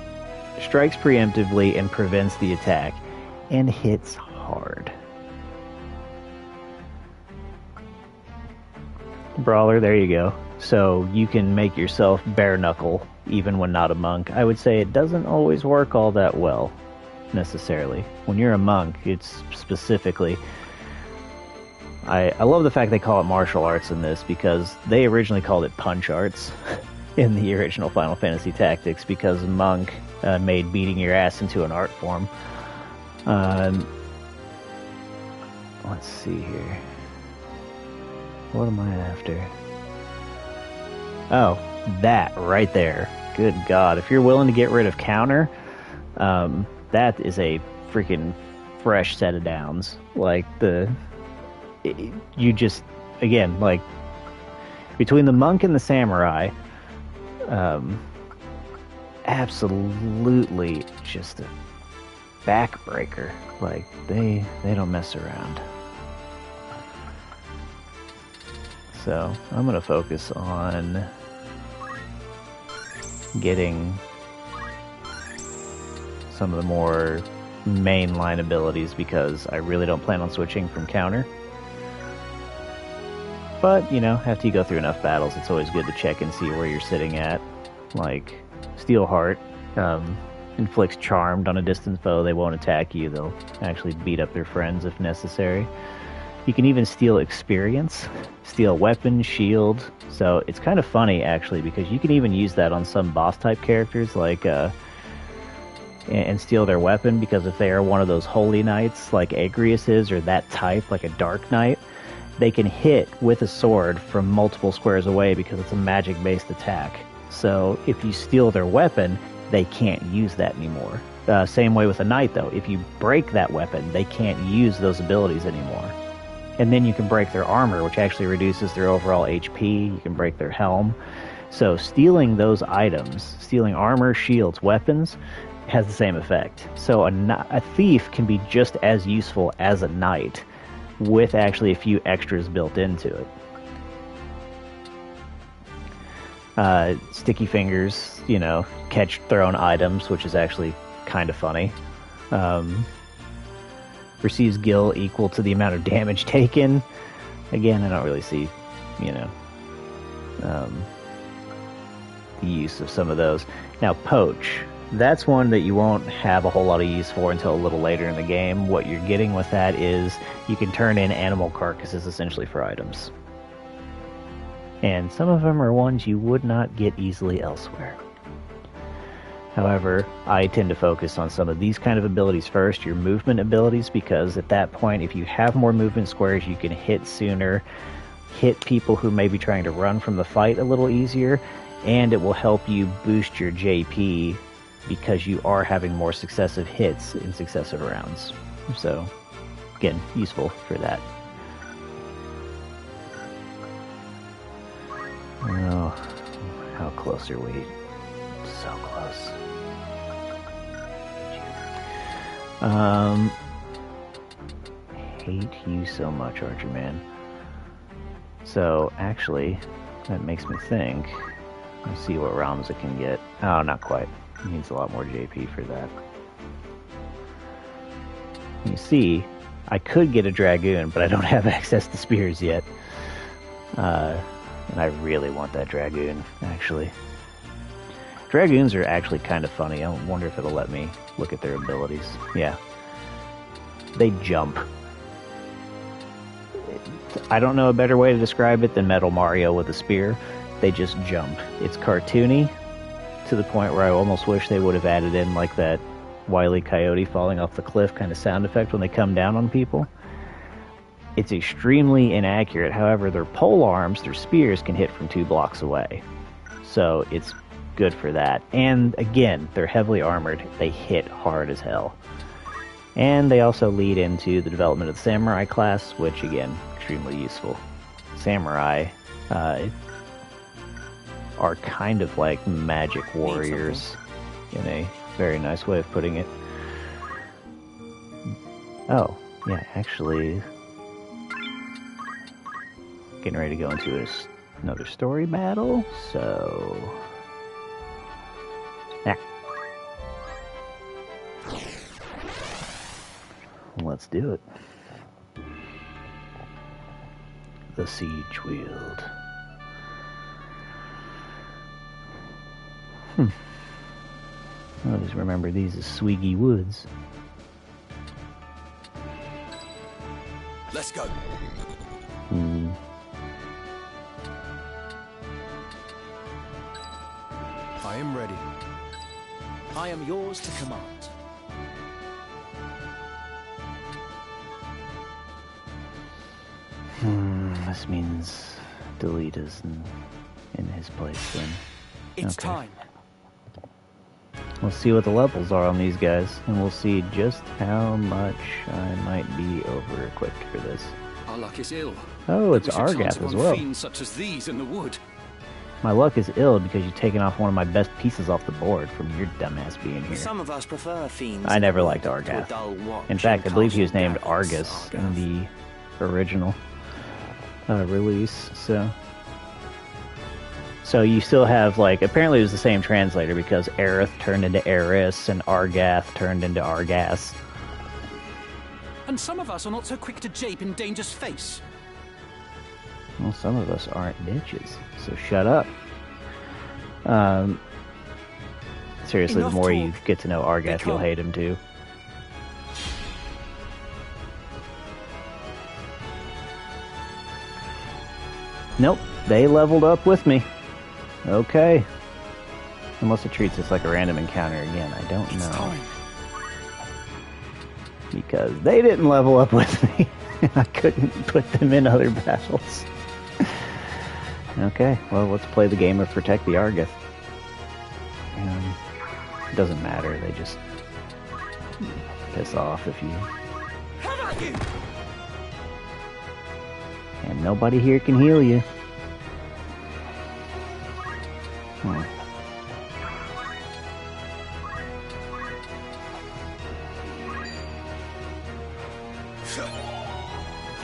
strikes preemptively and prevents the attack. And hits hard. Brawler, there you go. So you can make yourself bare knuckle even when not a monk. I would say it doesn't always work all that well, necessarily. When you're a monk, it's specifically... I love the fact they call it martial arts in this, because they originally called it punch arts in the original Final Fantasy Tactics, because monk made beating your ass into an art form. Let's see here. What am I after? Oh, that right there. Good God. If you're willing to get rid of counter, that is a freaking fresh set of downs. Like, you just, again, like, between the monk and the samurai, absolutely just a backbreaker. Like, they don't mess around. So, I'm going to focus on getting some of the more mainline abilities, because I really don't plan on switching from counter. But, you know, after you go through enough battles, it's always good to check and see where you're sitting at. Like, Steelheart inflicts Charmed on a distant foe. They won't attack you. They'll actually beat up their friends if necessary. You can even steal experience, steal weapon, shield. So it's kind of funny, actually, because you can even use that on some boss-type characters, like, and steal their weapon, because if they are one of those holy knights, like Agrius is, or that type, like a dark knight, they can hit with a sword from multiple squares away because it's a magic-based attack. So if you steal their weapon, they can't use that anymore. Same way with a knight, though. If you break that weapon, they can't use those abilities anymore. And then you can break their armor, which actually reduces their overall HP. You can break their helm. So stealing those items, stealing armor, shields, weapons, has the same effect. So a thief can be just as useful as a knight, with actually a few extras built into it. Sticky fingers, you know, catch thrown items, which is actually kind of funny. Receives gil equal to the amount of damage taken. Again, I don't really see, you know, the use of some of those. Now, Poach. that's one that you won't have a whole lot of use for until a little later in the game. What you're getting with that is you can turn in animal carcasses essentially for items. And some of them are ones you would not get easily elsewhere. However, I tend to focus on some of these kind of abilities first, your movement abilities, because at that point, if you have more movement squares, you can hit sooner, hit people who may be trying to run from the fight a little easier, and it will help you boost your JP because you are having more successive hits in successive rounds. So, again, useful for that. Oh, how close are we? So close. Hate you so much, Archer Man. So, actually, that makes me think. Let's see what realms it can get. Oh, not quite. It needs a lot more JP for that. You see, I could get a Dragoon, but I don't have access to spears yet. And I really want that Dragoon, actually. Dragoons are actually kind of funny. I wonder if it'll let me look at their abilities. Yeah. They jump. I don't know a better way to describe it than Metal Mario with a spear. They just jump. It's cartoony to the point where I almost wish they would have added in like that Wile E. Coyote falling off the cliff kind of sound effect when they come down on people. It's extremely inaccurate. However, their pole arms, their spears, can hit from 2 blocks away. So it's good for that. And again, they're heavily armored. They hit hard as hell. And they also lead into the development of the Samurai class, which again, extremely useful. Samurai are kind of like magic warriors in a very nice way of putting it. Oh, yeah, actually, getting ready to go into another story battle, so yeah. Let's do it. The Siege Wield. I always remember these as Swiggy Woods. Let's go. I am ready. I am yours to command. This means Delete is in his place then. It's time. We'll see what the levels are on these guys, and we'll see just how much I might be over-equipped for this. Our luck is ill. Oh, it's We should chance Argath as upon well. fiends such as these in the wood. My luck is ill because you've taken off one of my best pieces off the board from your dumbass being here. Some of us prefer fiends. I never liked to a Argath. dull watch In fact, I believe he was Castle named Dragons. Argus in the original release, so you still have, like, apparently it was the same translator because Aerith turned into Eris and Argath turned into Argas. And some of us are not so quick to jape in danger's face. Well, some of us aren't bitches, so shut up. Seriously, Enough the more talk. you get to know Argath, you'll hate him too. Nope, they leveled up with me. Okay. Unless it treats us like a random encounter again, I don't know. Because they didn't level up with me. I couldn't put them in other battles. Okay, well, let's play the game of Protect the Argath. It doesn't matter, they just piss off if you... And nobody here can heal you.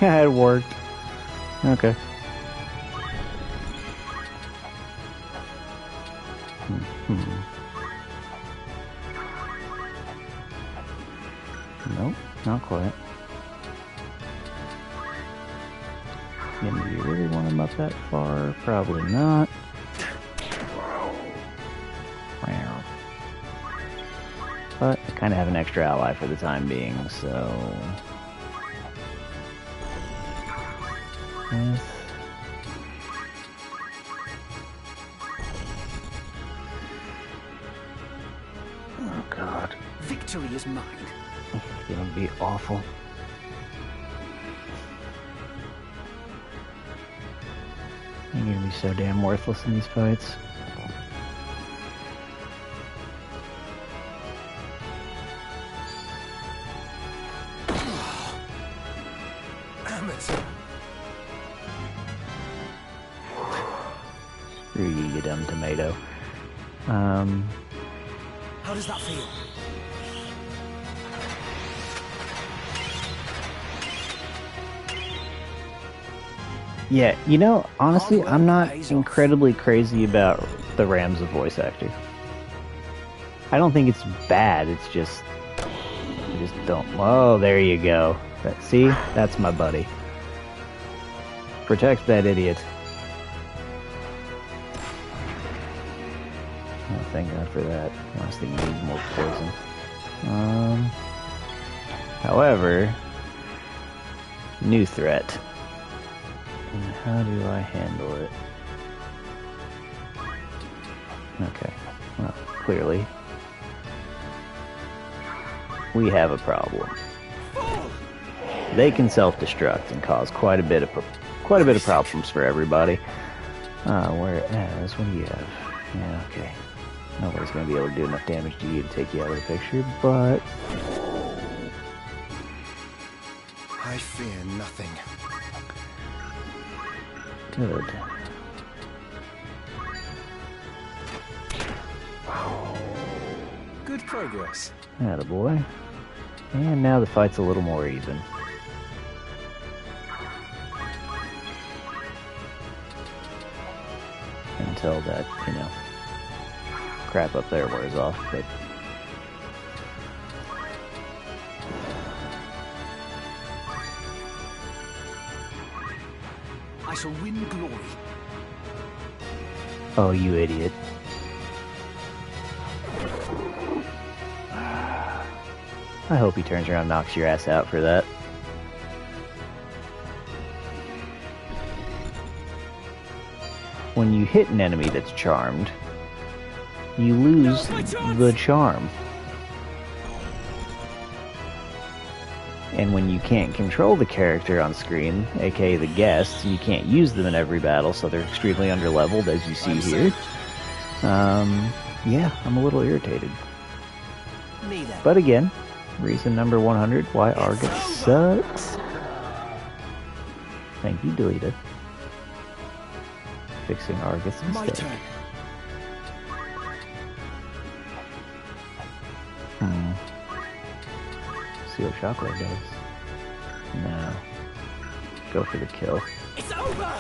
Yeah, it worked. Okay. Nope, not quite. And do you really want him up that far? Probably not. kind of have an extra ally for the time being, so... Yes. Oh god. Victory is mine. It's gonna be awful. I'm gonna be so damn worthless in these fights. Screw you, you dumb tomato. How does that feel? Yeah, you know, honestly, I'm not incredibly crazy about the Ramza voice actor. I don't think it's bad, it's just... I just don't... Oh, there you go. See? That's my buddy. Protect that idiot. Oh, thank God for that. I was thinking he needs more poison. However... New threat. And how do I handle it? Okay. Well, clearly... we have a problem. They can self-destruct and cause quite a bit of problems for everybody. Whereas, what do you have? Yeah, okay. Nobody's going to be able to do enough damage to you to take you out of the picture, but... I fear nothing. Good. Good progress. Attaboy. And now the fight's a little more even. Until that, you know, crap up there wears off, but... I shall win glory. Oh, you idiot. I hope he turns around and knocks your ass out for that. When you hit an enemy that's charmed, you lose the charm. And when you can't control the character on screen, aka the guests, you can't use them in every battle, so they're extremely underleveled, as you see here. Yeah, I'm a little irritated. But again, reason number 100 why Argus sucks. Thank you, Delita. Fixing Argus instead. See what Shockwave does. No. Go for the kill. It's over!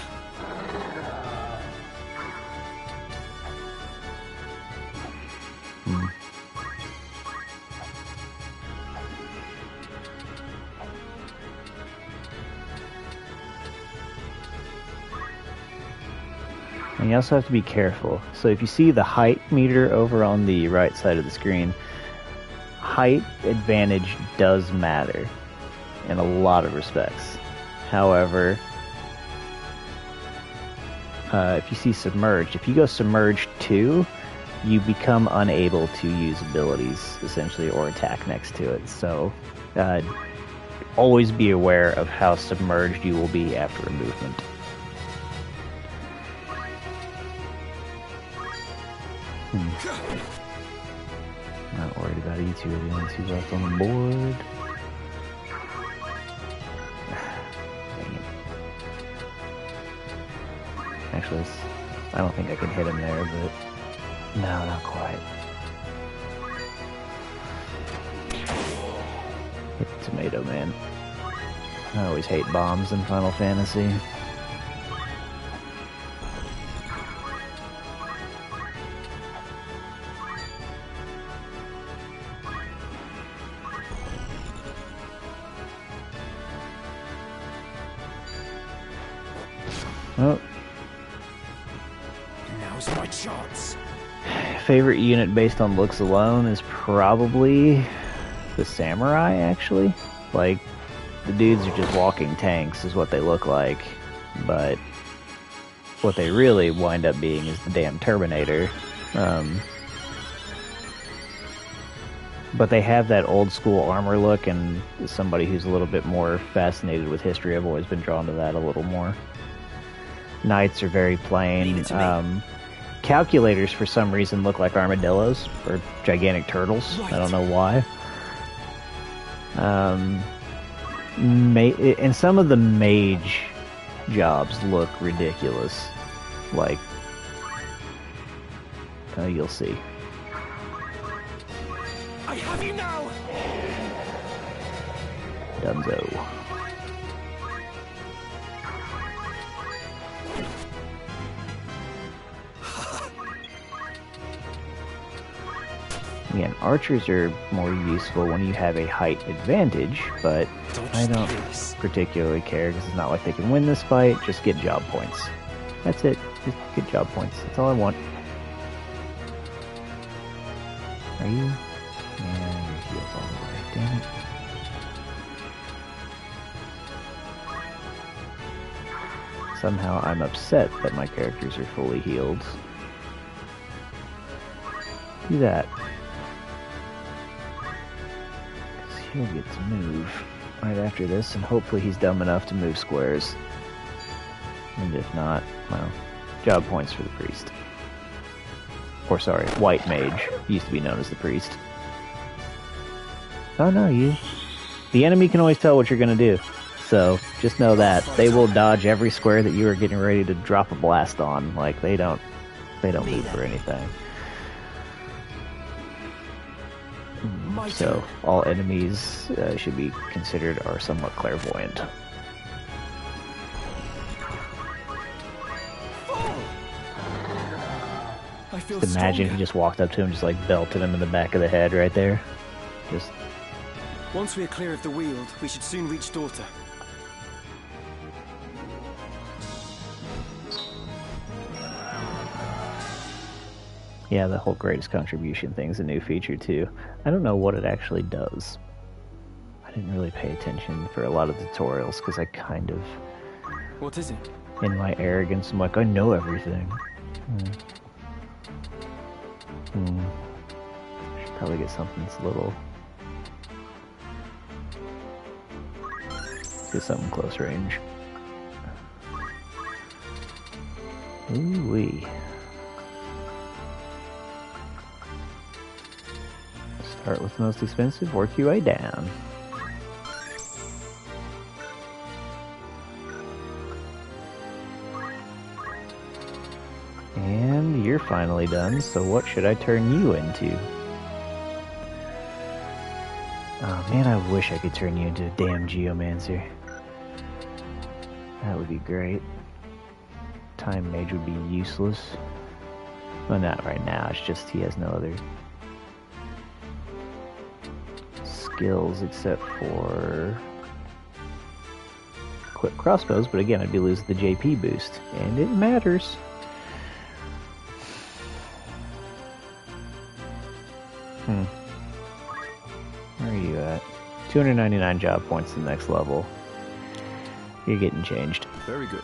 And you also have to be careful. So if you see the height meter over on the right side of the screen, height advantage does matter in a lot of respects. However, if you see submerged, if you go submerged 2, you become unable to use abilities, essentially, or attack next to it. So always be aware of how submerged you will be after a movement. Not worried about you two, are the only two left on the board. Dang it. Actually, I don't think I can hit him there, but no, not quite. Hit the tomato, man. I always hate bombs in Final Fantasy. Oh. Now's my chance. Favorite unit based on looks alone is probably the samurai, actually. Like, the dudes are just walking tanks is what they look like, but what they really wind up being is the damn Terminator. But they have that old school armor look, and as somebody who's a little bit more fascinated with history, I've always been drawn to that a little more. Knights are very plain. Calculators, for some reason, look like armadillos, or gigantic turtles. Right. I don't know why. And some of the mage jobs look ridiculous. Like, you'll see. I have you now! Dunzo. Again, archers are more useful when you have a height advantage, but I don't particularly care because it's not like they can win this fight. Just get job points. That's it. Just get job points. That's all I want. Are you? Yeah, your heal's all the way. Damn it. Somehow I'm upset that my characters are fully healed. Do that. Because he'll get to move right after this, and hopefully he's dumb enough to move squares. And if not, well, job points for the priest. Or sorry, white mage. Used to be known as the priest. Oh no, you. The enemy can always tell what you're going to do. So, just know that. They will dodge every square that you are getting ready to drop a blast on. Like, they don't move for anything. So, all enemies should be considered are somewhat clairvoyant. Just imagine if you just walked up to him, just like belted him in the back of the head right there. Just. Once we are clear of the Weald, we should soon reach Daughter. Yeah, the whole greatest contribution thing's a new feature too. I don't know what it actually does. I didn't really pay attention for a lot of tutorials because I kind of... What is it? In my arrogance, I'm like, I know everything. Should probably get something that's a little... Get something close range. Ooh-wee. Start with the most expensive, work your way down. And you're finally done, so what should I turn you into? Oh man, I wish I could turn you into a damn geomancer. That would be great. Time mage would be useless. Well, not right now, it's just he has no other skills except for equip crossbows, but again I'd be losing the JP boost, and it matters. Where are you at? 299 job points to the next level. You're getting changed. Very good.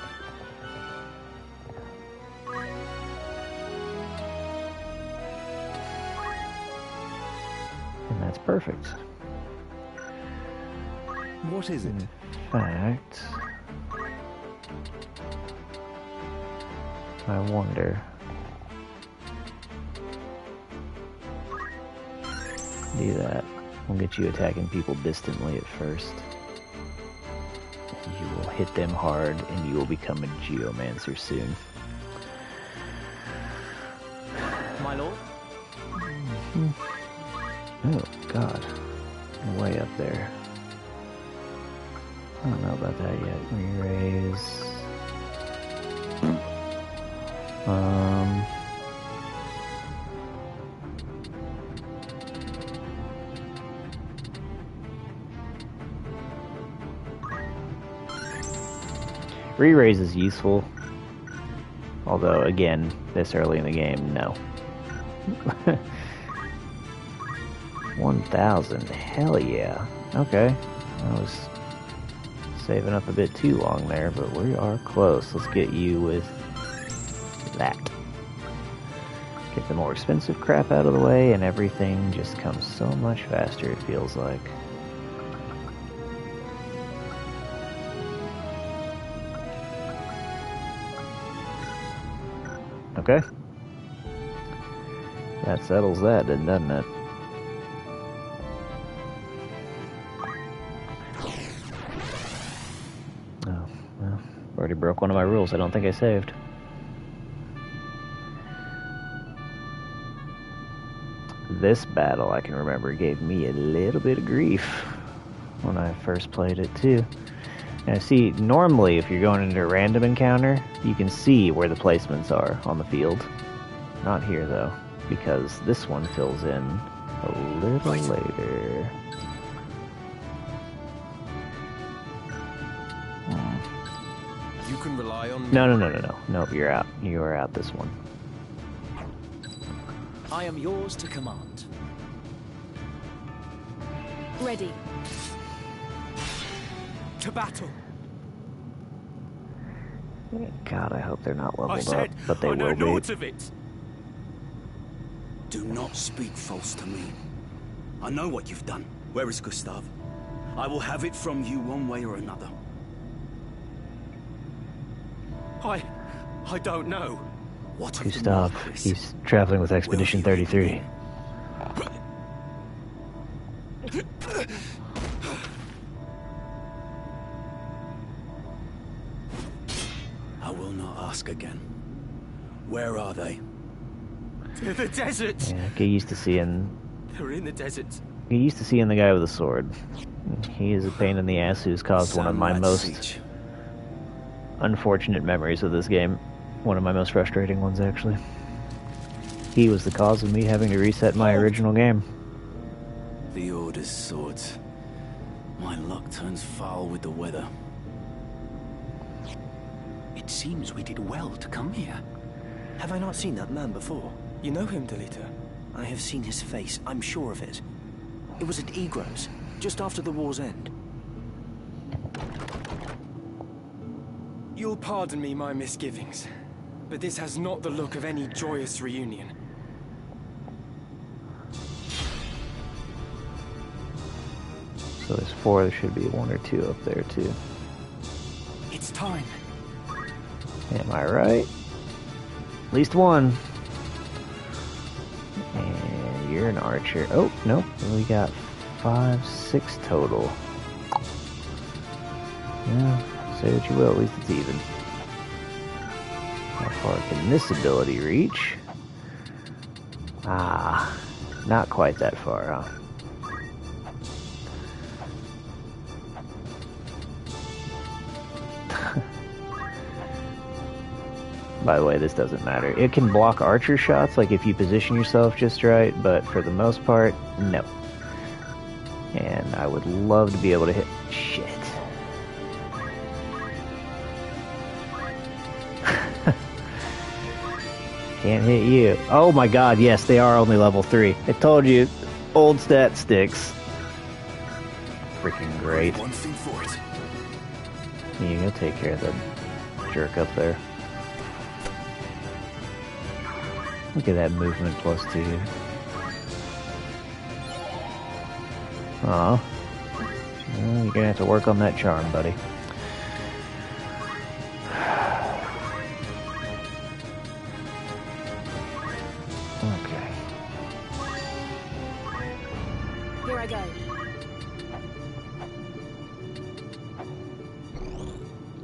And that's perfect. What is it? In fact, I wonder. Do that. We'll get you attacking people distantly at first. You will hit them hard, and you will become a geomancer soon. My lord? Oh, God. Way up there. I don't know about that yet. Re-raise. Re-raise is useful. Although, again, this early in the game, no. 1,000. Hell yeah. Okay. I was saving up a bit too long there, but we are close. Let's get you with that. Get the more expensive crap out of the way, and everything just comes so much faster, it feels like. Okay. That settles that, then, doesn't it? Oh, well, already broke one of my rules. I don't think I saved. This battle, I can remember, gave me a little bit of grief when I first played it, too. Now, see, normally, if you're going into a random encounter, you can see where the placements are on the field. Not here, though, because this one fills in a little later. You can rely on me. No. Nope, you're out. You are out this one. I am yours to command. Ready. To battle. God, I hope they're not I leveled said, up, but they I know will be. naught of it. Do not speak false to me. I know what you've done. Where is Gustav? I will have it from you one way or another. I don't know. What of Gustav, the Marquis? he's traveling with Expedition 33. I will not ask again. Where are they? The desert. Yeah, get used to seeing. They're in the desert. Get used to seeing the guy with a sword. He is a pain in the ass who's caused one of my most unfortunate memories of this game. One of my most frustrating ones, actually. He was the cause of me having to reset my original game. The Order's swords. My luck turns foul with the weather. It seems we did well to come here. Have I not seen that man before? You know him, Delita? I have seen his face, I'm sure of it. It was at Egros, just after the war's end. You'll pardon me my misgivings, but this has not the look of any joyous reunion. So there's 4, there should be 1 or 2 up there, too. It's time. Am I right? At least 1. And you're an archer. Oh, nope. We got 5, 6 total. Yeah, say what you will, at least it's even. How far can this ability reach? Ah, not quite that far, huh? By the way, this doesn't matter. It can block archer shots, like if you position yourself just right, but for the most part, no. And I would love to be able to hit... Shit. Can't hit you. Oh my god, yes, they are only level 3. I told you, old stat sticks. Freaking great. One thing for it. You go take care of the jerk up there. Look at that movement plus 2. Aw. Well, you're gonna have to work on that charm, buddy. Okay. Here I go.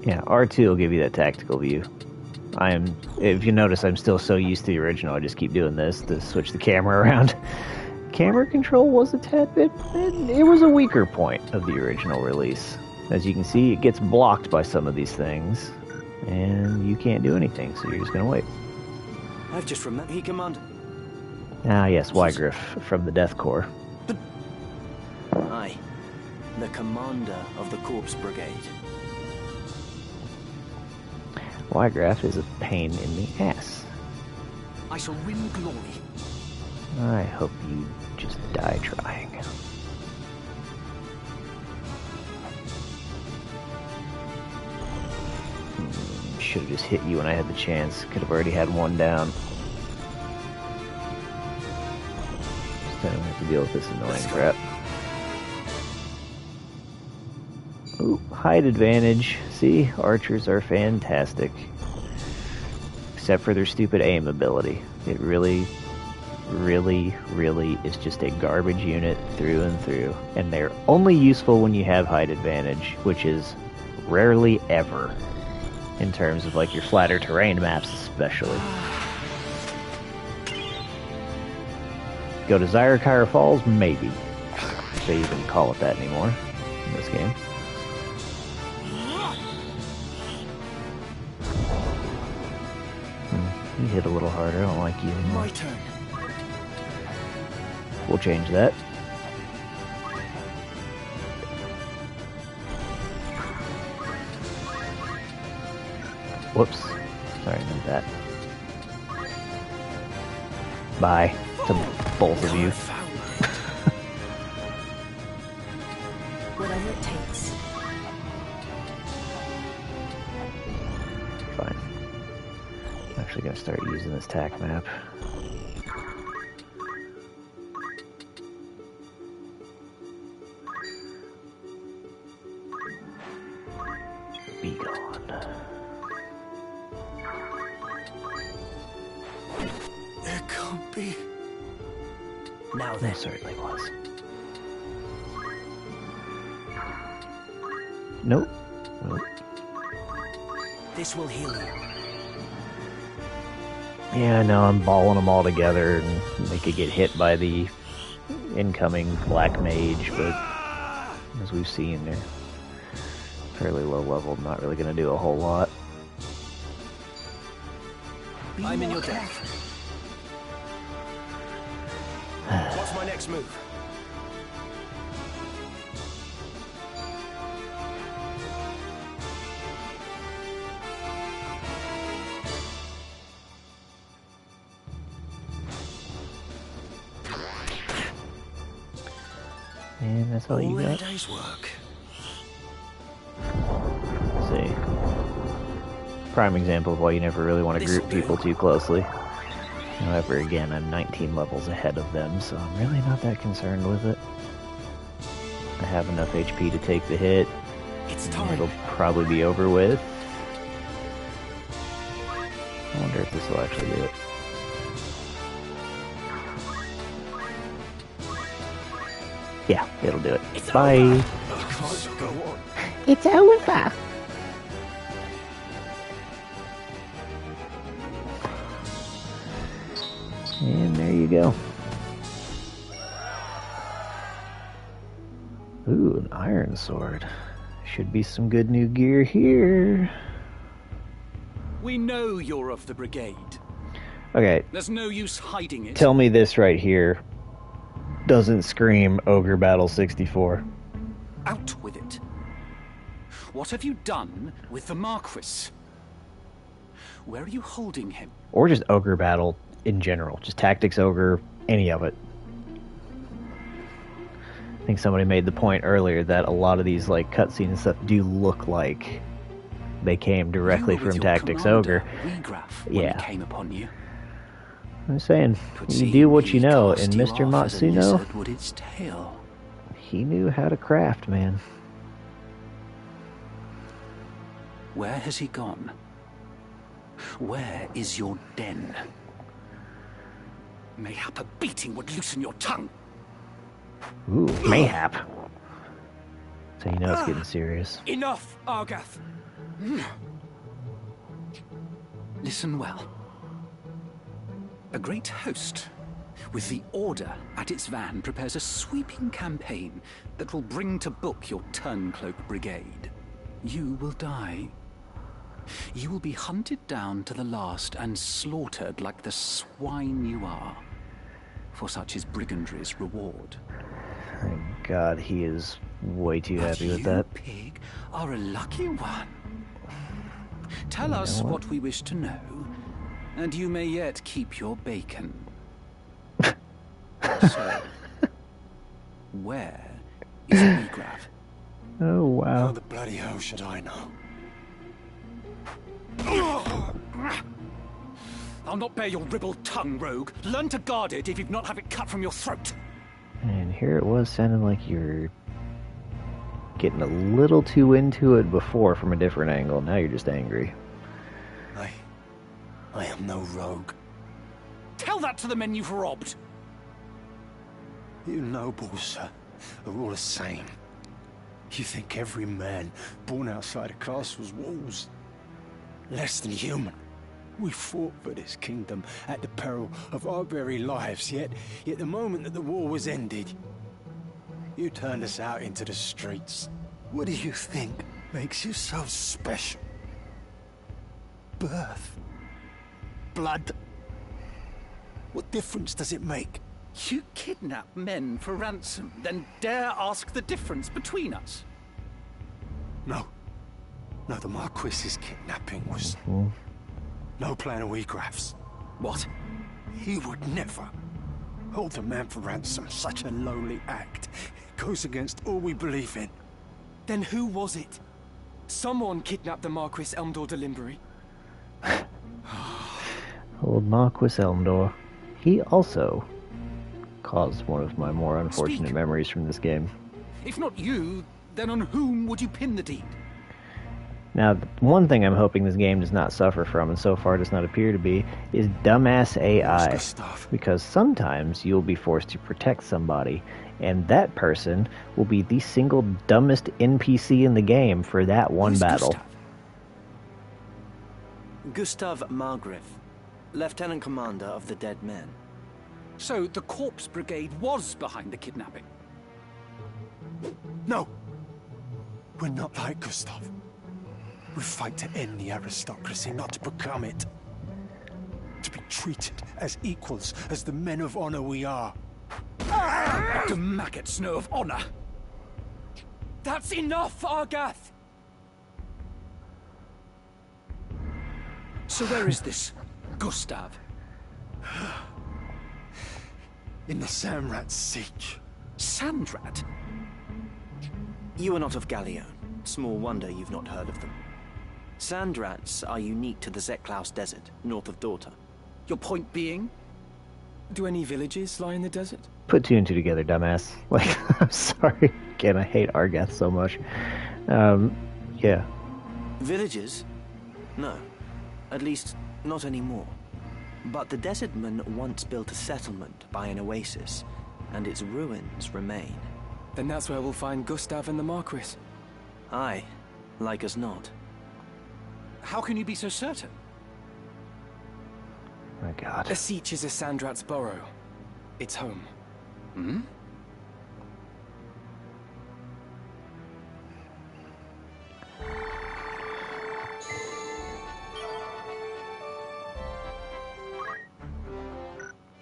Yeah, R2 will give you that tactical view. If you notice, I'm still so used to the original, I just keep doing this to switch the camera around. Camera control was a tad bit, it was a weaker point of the original release. As you can see, it gets blocked by some of these things, and you can't do anything, so you're just gonna wait. I've just remembered he commanded... Ah, yes, Wygriff from the Death Corps. Aye, the commander of the Corpse Brigade. Wygriff is a pain in the ass. I shall win glory. I hope you just die trying. Should have just hit you when I had the chance. Could have already had one down. Just don't have to deal with this annoying crap. Ooh, height advantage. See, archers are fantastic. Except for their stupid aim ability. It really is just a garbage unit through and through. And they're only useful when you have height advantage, which is rarely ever. In terms of like your flatter terrain maps especially. Go to Zyrkire Falls? Maybe. If they even call it that anymore in this game. You hit a little harder, I don't like you anymore. My turn. We'll change that. Whoops. Sorry about that. Bye to both of you. Whatever it takes. Fine. I'm actually gonna start using this tack map. Be gone. It can't be. Now There then. certainly was. Nope. Nope. This will heal you. Yeah, I know, I'm balling them all together and they could get hit by the incoming black mage, but as we've seen, they're fairly low level, not really going to do a whole lot. I'm in your debt. What's my next move? And that's all you in a got? day's work. Let's see. Prime example of why you never really want to group people too closely. However, again, I'm 19 levels ahead of them, so I'm really not that concerned with it. I have enough HP to take the hit. It's time. It'll probably be over with. I wonder if this will actually do it. Yeah, it'll do it. Bye. I can't go on. It's over. And there you go. Ooh, an iron sword. Should be some good new gear here. We know you're of the brigade. Okay, There's no use hiding it. tell me this right here doesn't scream Ogre Battle 64. Out with it. What have you done with the Marquis? Where are you holding him? Or just Ogre Battle in general. Just Tactics Ogre, any of it. I think somebody made the point earlier that a lot of these like cutscenes and stuff do look like they came directly You were with from your Tactics commander, Ogre. Regraf, when Yeah. he came upon you. I'm saying, Could you see do what he you know, cast and you Mr. off as a Matsuno, lizard would its tail. he knew how to craft, man. Where has he gone? Where is your den? Mayhap a beating would loosen your tongue. Ooh, mayhap. So you know it's getting serious. Enough, Argath. Listen well. A great host, with the Order at its van, prepares a sweeping campaign that will bring to book your Turncloak Brigade. You will die. You will be hunted down to the last and slaughtered like the swine you are. For such is Brigandry's reward. Thank God, he is way too But happy with you, that. pig, are a lucky one. Tell us what? what we wish to know, and you may yet keep your bacon. So, where is Egrav? Oh, wow. How the bloody hell should I know? I'll not bear your ribald tongue, rogue. Learn to guard it if you'd not have it cut from your throat. And here it was sounding like you're getting a little too into it before from a different angle. Now you're just angry. I am no rogue. Tell that to the men you've robbed. You nobles, sir, are all the same. You think every man born outside a castle's walls less than human. We fought for this kingdom at the peril of our very lives, yet the moment that the war was ended, you turned us out into the streets. What do you think makes you so special? Birth? Blood? What difference does it make? You kidnap men for ransom, then dare ask the difference between us? No, the Marquis's kidnapping was no plan of Egrav's. What? He would never hold a man for ransom. Such a lowly act. It goes against all we believe in. Then who was it? Someone kidnapped the Marquis Elmdor de Limbury. Old Marquis Elmdor. He also caused one of my more unfortunate memories from this game. If not you, then on whom would you pin the deed? Now, the one thing I'm hoping this game does not suffer from, and so far does not appear to be, is dumbass AI. Because sometimes you'll be forced to protect somebody, and that person will be the single dumbest NPC in the game for that one battle. Gustav Margrave, Lieutenant Commander of the Dead Men. So the Corpse Brigade was behind the kidnapping? No! We're not like Gustav. We fight to end the aristocracy, not to become it. To be treated as equals, as the men of honor we are. The maggots know of honor. That's enough, Argath! So where is this Gustav? In the Samrat siege. Sandrat? You are not of Gallion. Small wonder you've not heard of them. Sandrats are unique to the Zeklaus Desert, north of Dorta. Your point being? Do any villages lie in the desert? Put two and two together, dumbass. Like, I'm sorry. Again, I hate Argath so much. Yeah. Villages? No. At least, not anymore. But the desert men once built a settlement by an oasis, and its ruins remain. Then that's where we'll find Gustav and the Marquis. Aye, like as not. How can you be so certain? My God. Asich is a Sandrat's burrow. It's home. Hmm?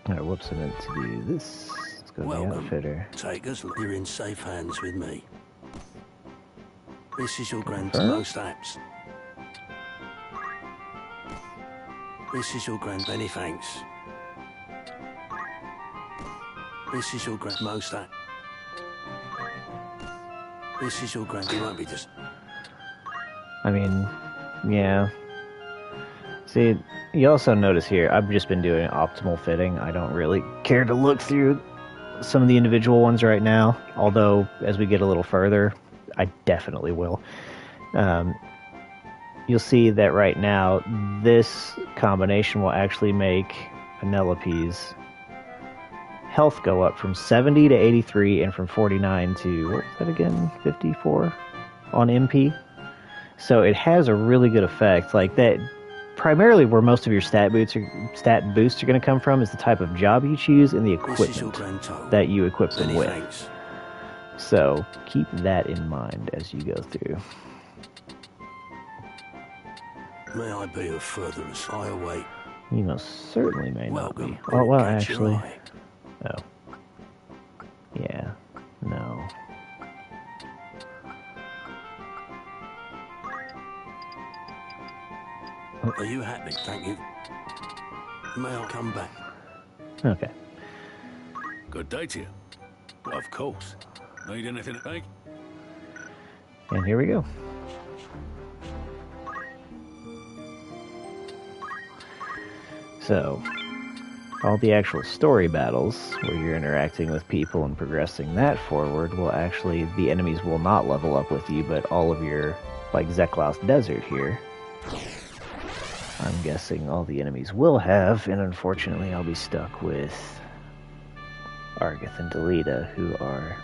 Alright, whoops, I meant to do this. Let's go to the outfitter. Take us. You're in safe hands with me. This is your most apps. This is your many thanks. This is your most app. This is your you won't be just. I mean, yeah. See, you also notice here, I've just been doing optimal fitting. I don't really care to look through some of the individual ones right now, although as we get a little further, I definitely will. You'll see that right now, this combination will actually make Penelope's health go up from 70 to 83 and from 49 to, what was that again, 54 on MP. So it has a really good effect. Like that, primarily where most of your stat boosts are going to come from is the type of job you choose and the equipment that you equip them with. Thanks. So keep that in mind as you go through. May I be of further as I await. You most certainly may Welcome. not be. Oh, well, Catch your actually. eye. Oh. Yeah. No. Are you happy? Thank you. May I come back? Okay. Good day to you. Well, of course. Need anything to take? And here we go. So, all the actual story battles, where you're interacting with people and progressing that forward, will actually, the enemies will not level up with you, but all of your, like Zeklaus Desert here, I'm guessing all the enemies will have, and unfortunately I'll be stuck with Argith and Delita, who are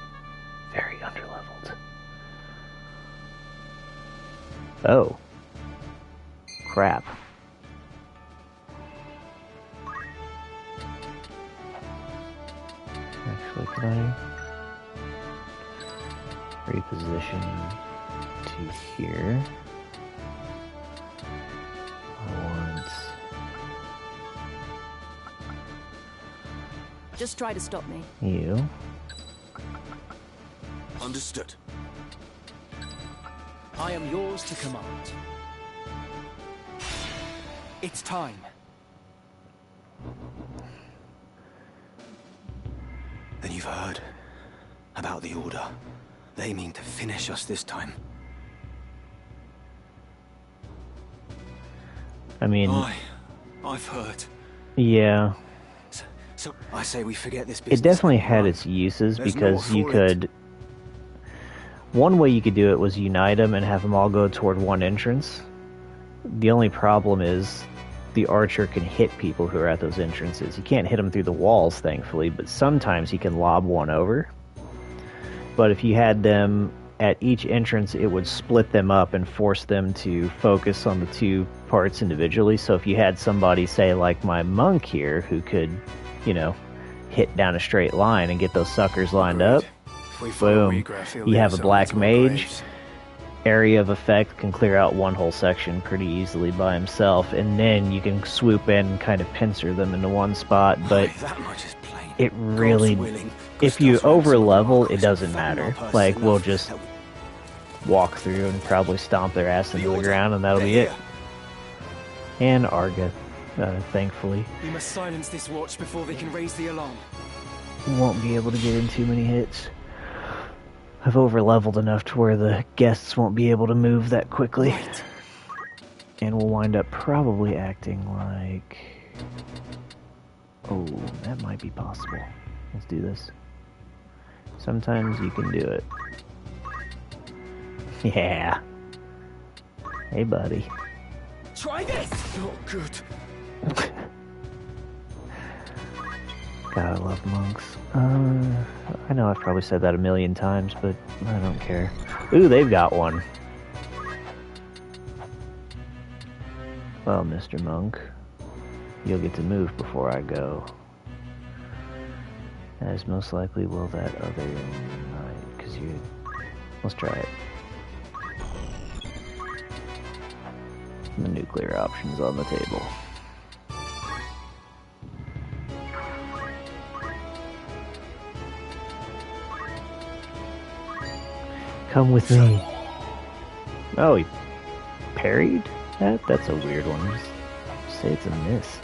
very underleveled. Oh. Crap. Actually, can I reposition to here? I want... Just try to stop me. you. Understood. I am yours to command. It's time. Then you've heard about the Order. They mean to finish us this time. I mean... I've heard. Yeah. So I say we forget this business. It definitely had its uses, because you could... One way you could do it was unite them and have them all go toward one entrance. The only problem is the archer can hit people who are at those entrances. You can't hit them through the walls, thankfully, but sometimes he can lob one over. But if you had them at each entrance, it would split them up and force them to focus on the two parts individually. So if you had somebody, say, like my monk here, who could, you know, hit down a straight line and get those suckers lined up, boom, you have a black mage. Area of effect can clear out one whole section pretty easily by himself, and then you can swoop in and kind of pincer them into one spot. But it really, if you over level, it doesn't matter. Like, we'll just walk through and probably stomp their ass into the ground, and that'll be it. And Arga, thankfully, We must silence this watch before they can raise the alarm. won't be able to get in too many hits. I've over-leveled enough to where the guests won't be able to move that quickly. Right. And we'll wind up probably acting like... Oh, that might be possible. Let's do this. Sometimes you can do it. Yeah. Hey, buddy. Try this! Not good. God, I love monks. I know I've probably said that a million times, but I don't care. Ooh, they've got one. Well, Mr. Monk, you'll get to move before I go. As most likely will that other knight, because you... Let's try it. The nuclear option's on the table. Come with me. Oh, he parried that? That's a weird one. Just say it's a miss.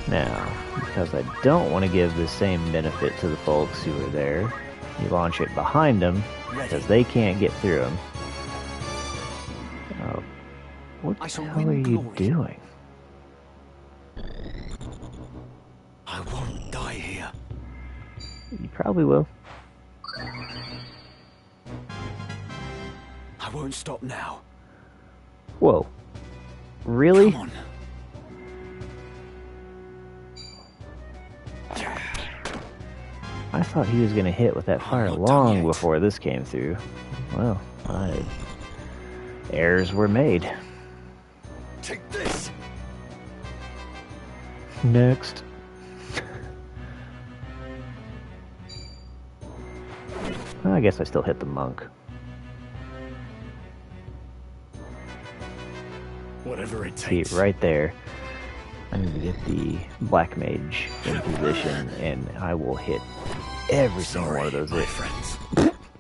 Now, because I don't want to give the same benefit to the folks who are there, you launch it behind them, because they can't get through them. Oh, what the hell are you doing? I won't die here. You probably will. I won't stop now. Whoa. Really? Come on. I thought he was going to hit with that fire long before this came through. Well, errors were made. Take this. Next. I guess I still hit the monk. Whatever it See, takes. right there. I need to get the black mage in position, and I will hit every single one of those hits. Friends.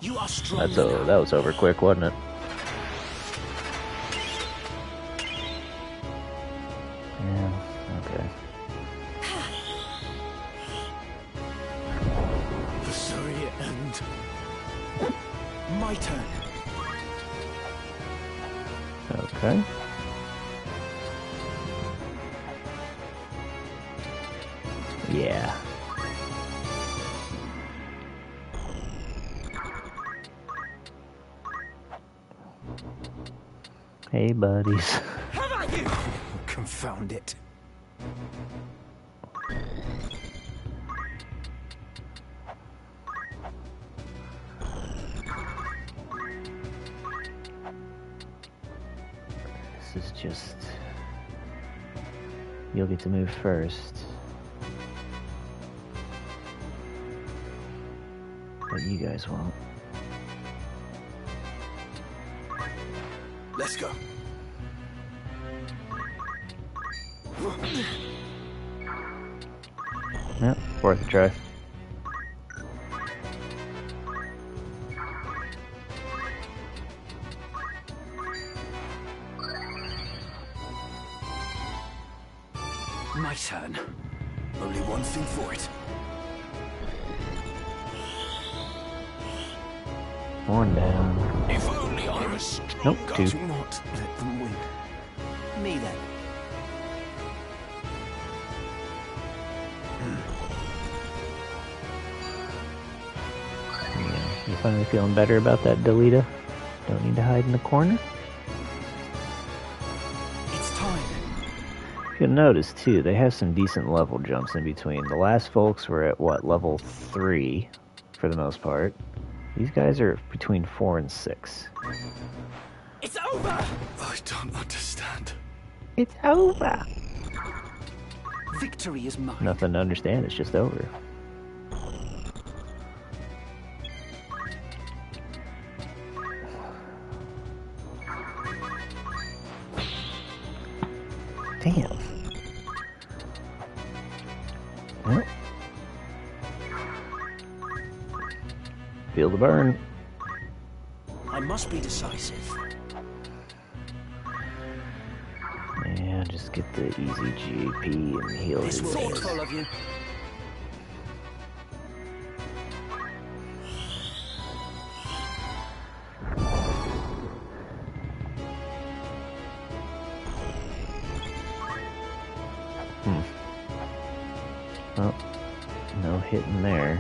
You are strong. That was over quick, wasn't it? Yeah, okay. hand. My turn. Okay. Yeah. Hey, buddies. How about you? Confound it. This is just... You'll get to move first. But you guys won't. Let's go. Yep, worth a try. My turn. Only one thing for it. One down. If only I was Nope, two. Do not let them win. Me then. Yeah, you finally feeling better about that, Delita? Don't need to hide in the corner? It's time. You'll notice, too, they have some decent level jumps in between. The last folks were at, what, level 3, for the most part. These guys are between 4 and 6. It's over! I don't understand. It's over! Victory is mine. Nothing to understand, it's just over. Damn. Well. Feel the burn. I must be decisive. Yeah, just get the easy GP and heal his ass. Thoughtful of you. Well, no hitting there.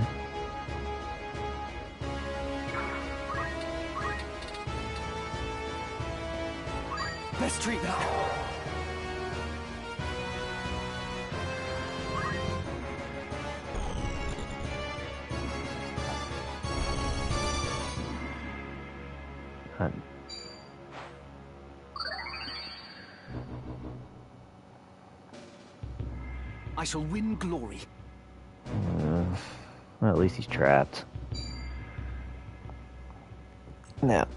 Best treat that. I shall win glory. Well, at least he's trapped. Now,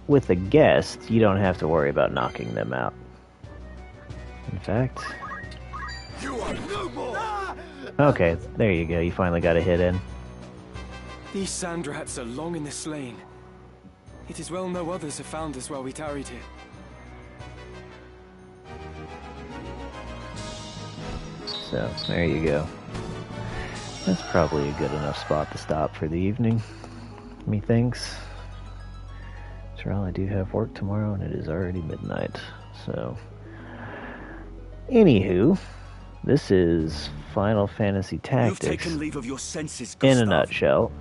with a guest, you don't have to worry about knocking them out. In fact... You are no more! Okay, there you go. You finally got a hit in. These sand rats are long in this lane. It is well no others have found us while we tarried here. So, there you go. That's probably a good enough spot to stop for the evening, methinks. After all, I do have work tomorrow, and it is already midnight. So, anywho, this is Final Fantasy Tactics You've taken leave of your senses, in a Gustav. nutshell.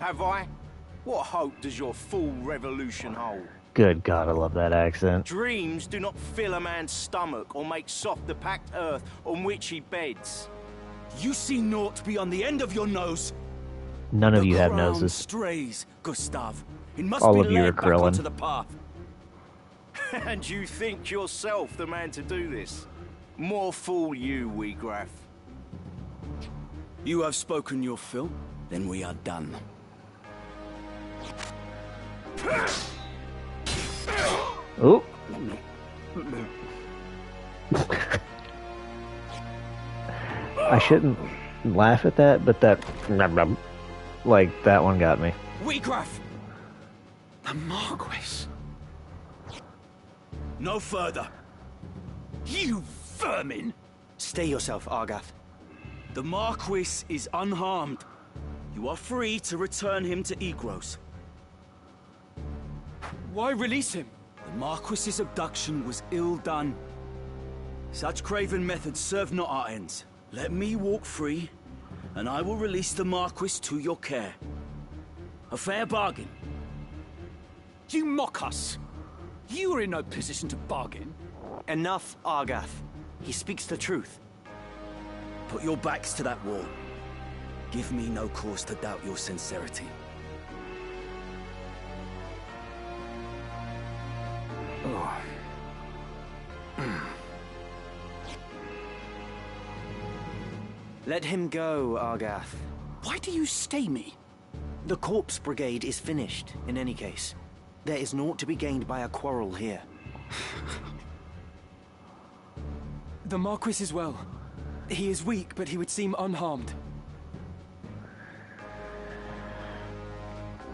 Have I? What hope does your full revolution hold? Good God, I love that accent. Dreams do not fill a man's stomach or make soft the packed earth on which he beds. You see naught beyond the end of your nose. None of The you have crown noses. strays, Gustav. It must All be of you are led back Krillin. onto the path. And you think yourself the man to do this? More fool you, Weegraff. You have spoken your fill, then we are done. Oh. I shouldn't laugh at that, but that... Like, that one got me. Weegraff! The Marquis. No further. You vermin! Stay yourself, Argath. The Marquis is unharmed. You are free to return him to Egros. Why release him? The Marquis's abduction was ill done. Such craven methods serve not our ends. Let me walk free, and I will release the Marquis to your care. A fair bargain. You mock us! You are in no position to bargain. Enough, Argath. He speaks the truth. Put your backs to that wall. Give me no cause to doubt your sincerity. Oh. Let him go, Argath. Why do you stay me? The Corpse Brigade is finished, in any case. There is naught to be gained by a quarrel here. The Marquis is well. He is weak, but he would seem unharmed.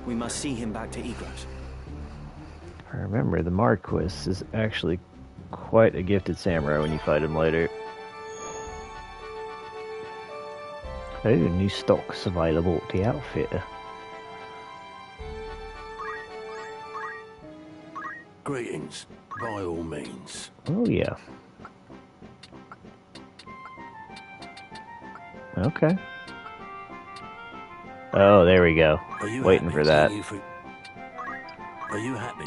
We must see him back to Egros. Remember, the Marquis is actually quite a gifted samurai when you fight him later. Oh, new stocks available at the outfitter. Greetings, by all means. Oh, yeah. Okay. Oh, there we go. Waiting for that. Are you happy?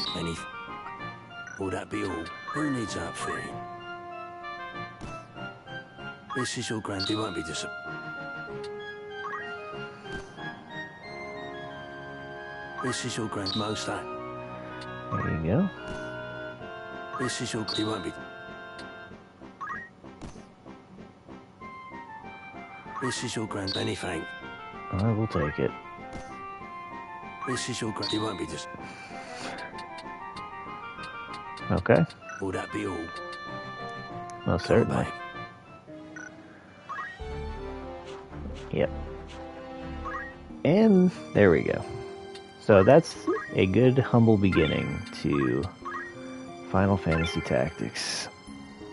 Will that be all? Who needs outfitting? This is your grand. He won't be This is your grand most that. There you go. This is your. He won't be. This is your grand. Anything. I will take it. This is your grand. He won't be Okay. Will that be all? Well, certainly. Yep. And there we go. So that's a good, humble beginning to Final Fantasy Tactics.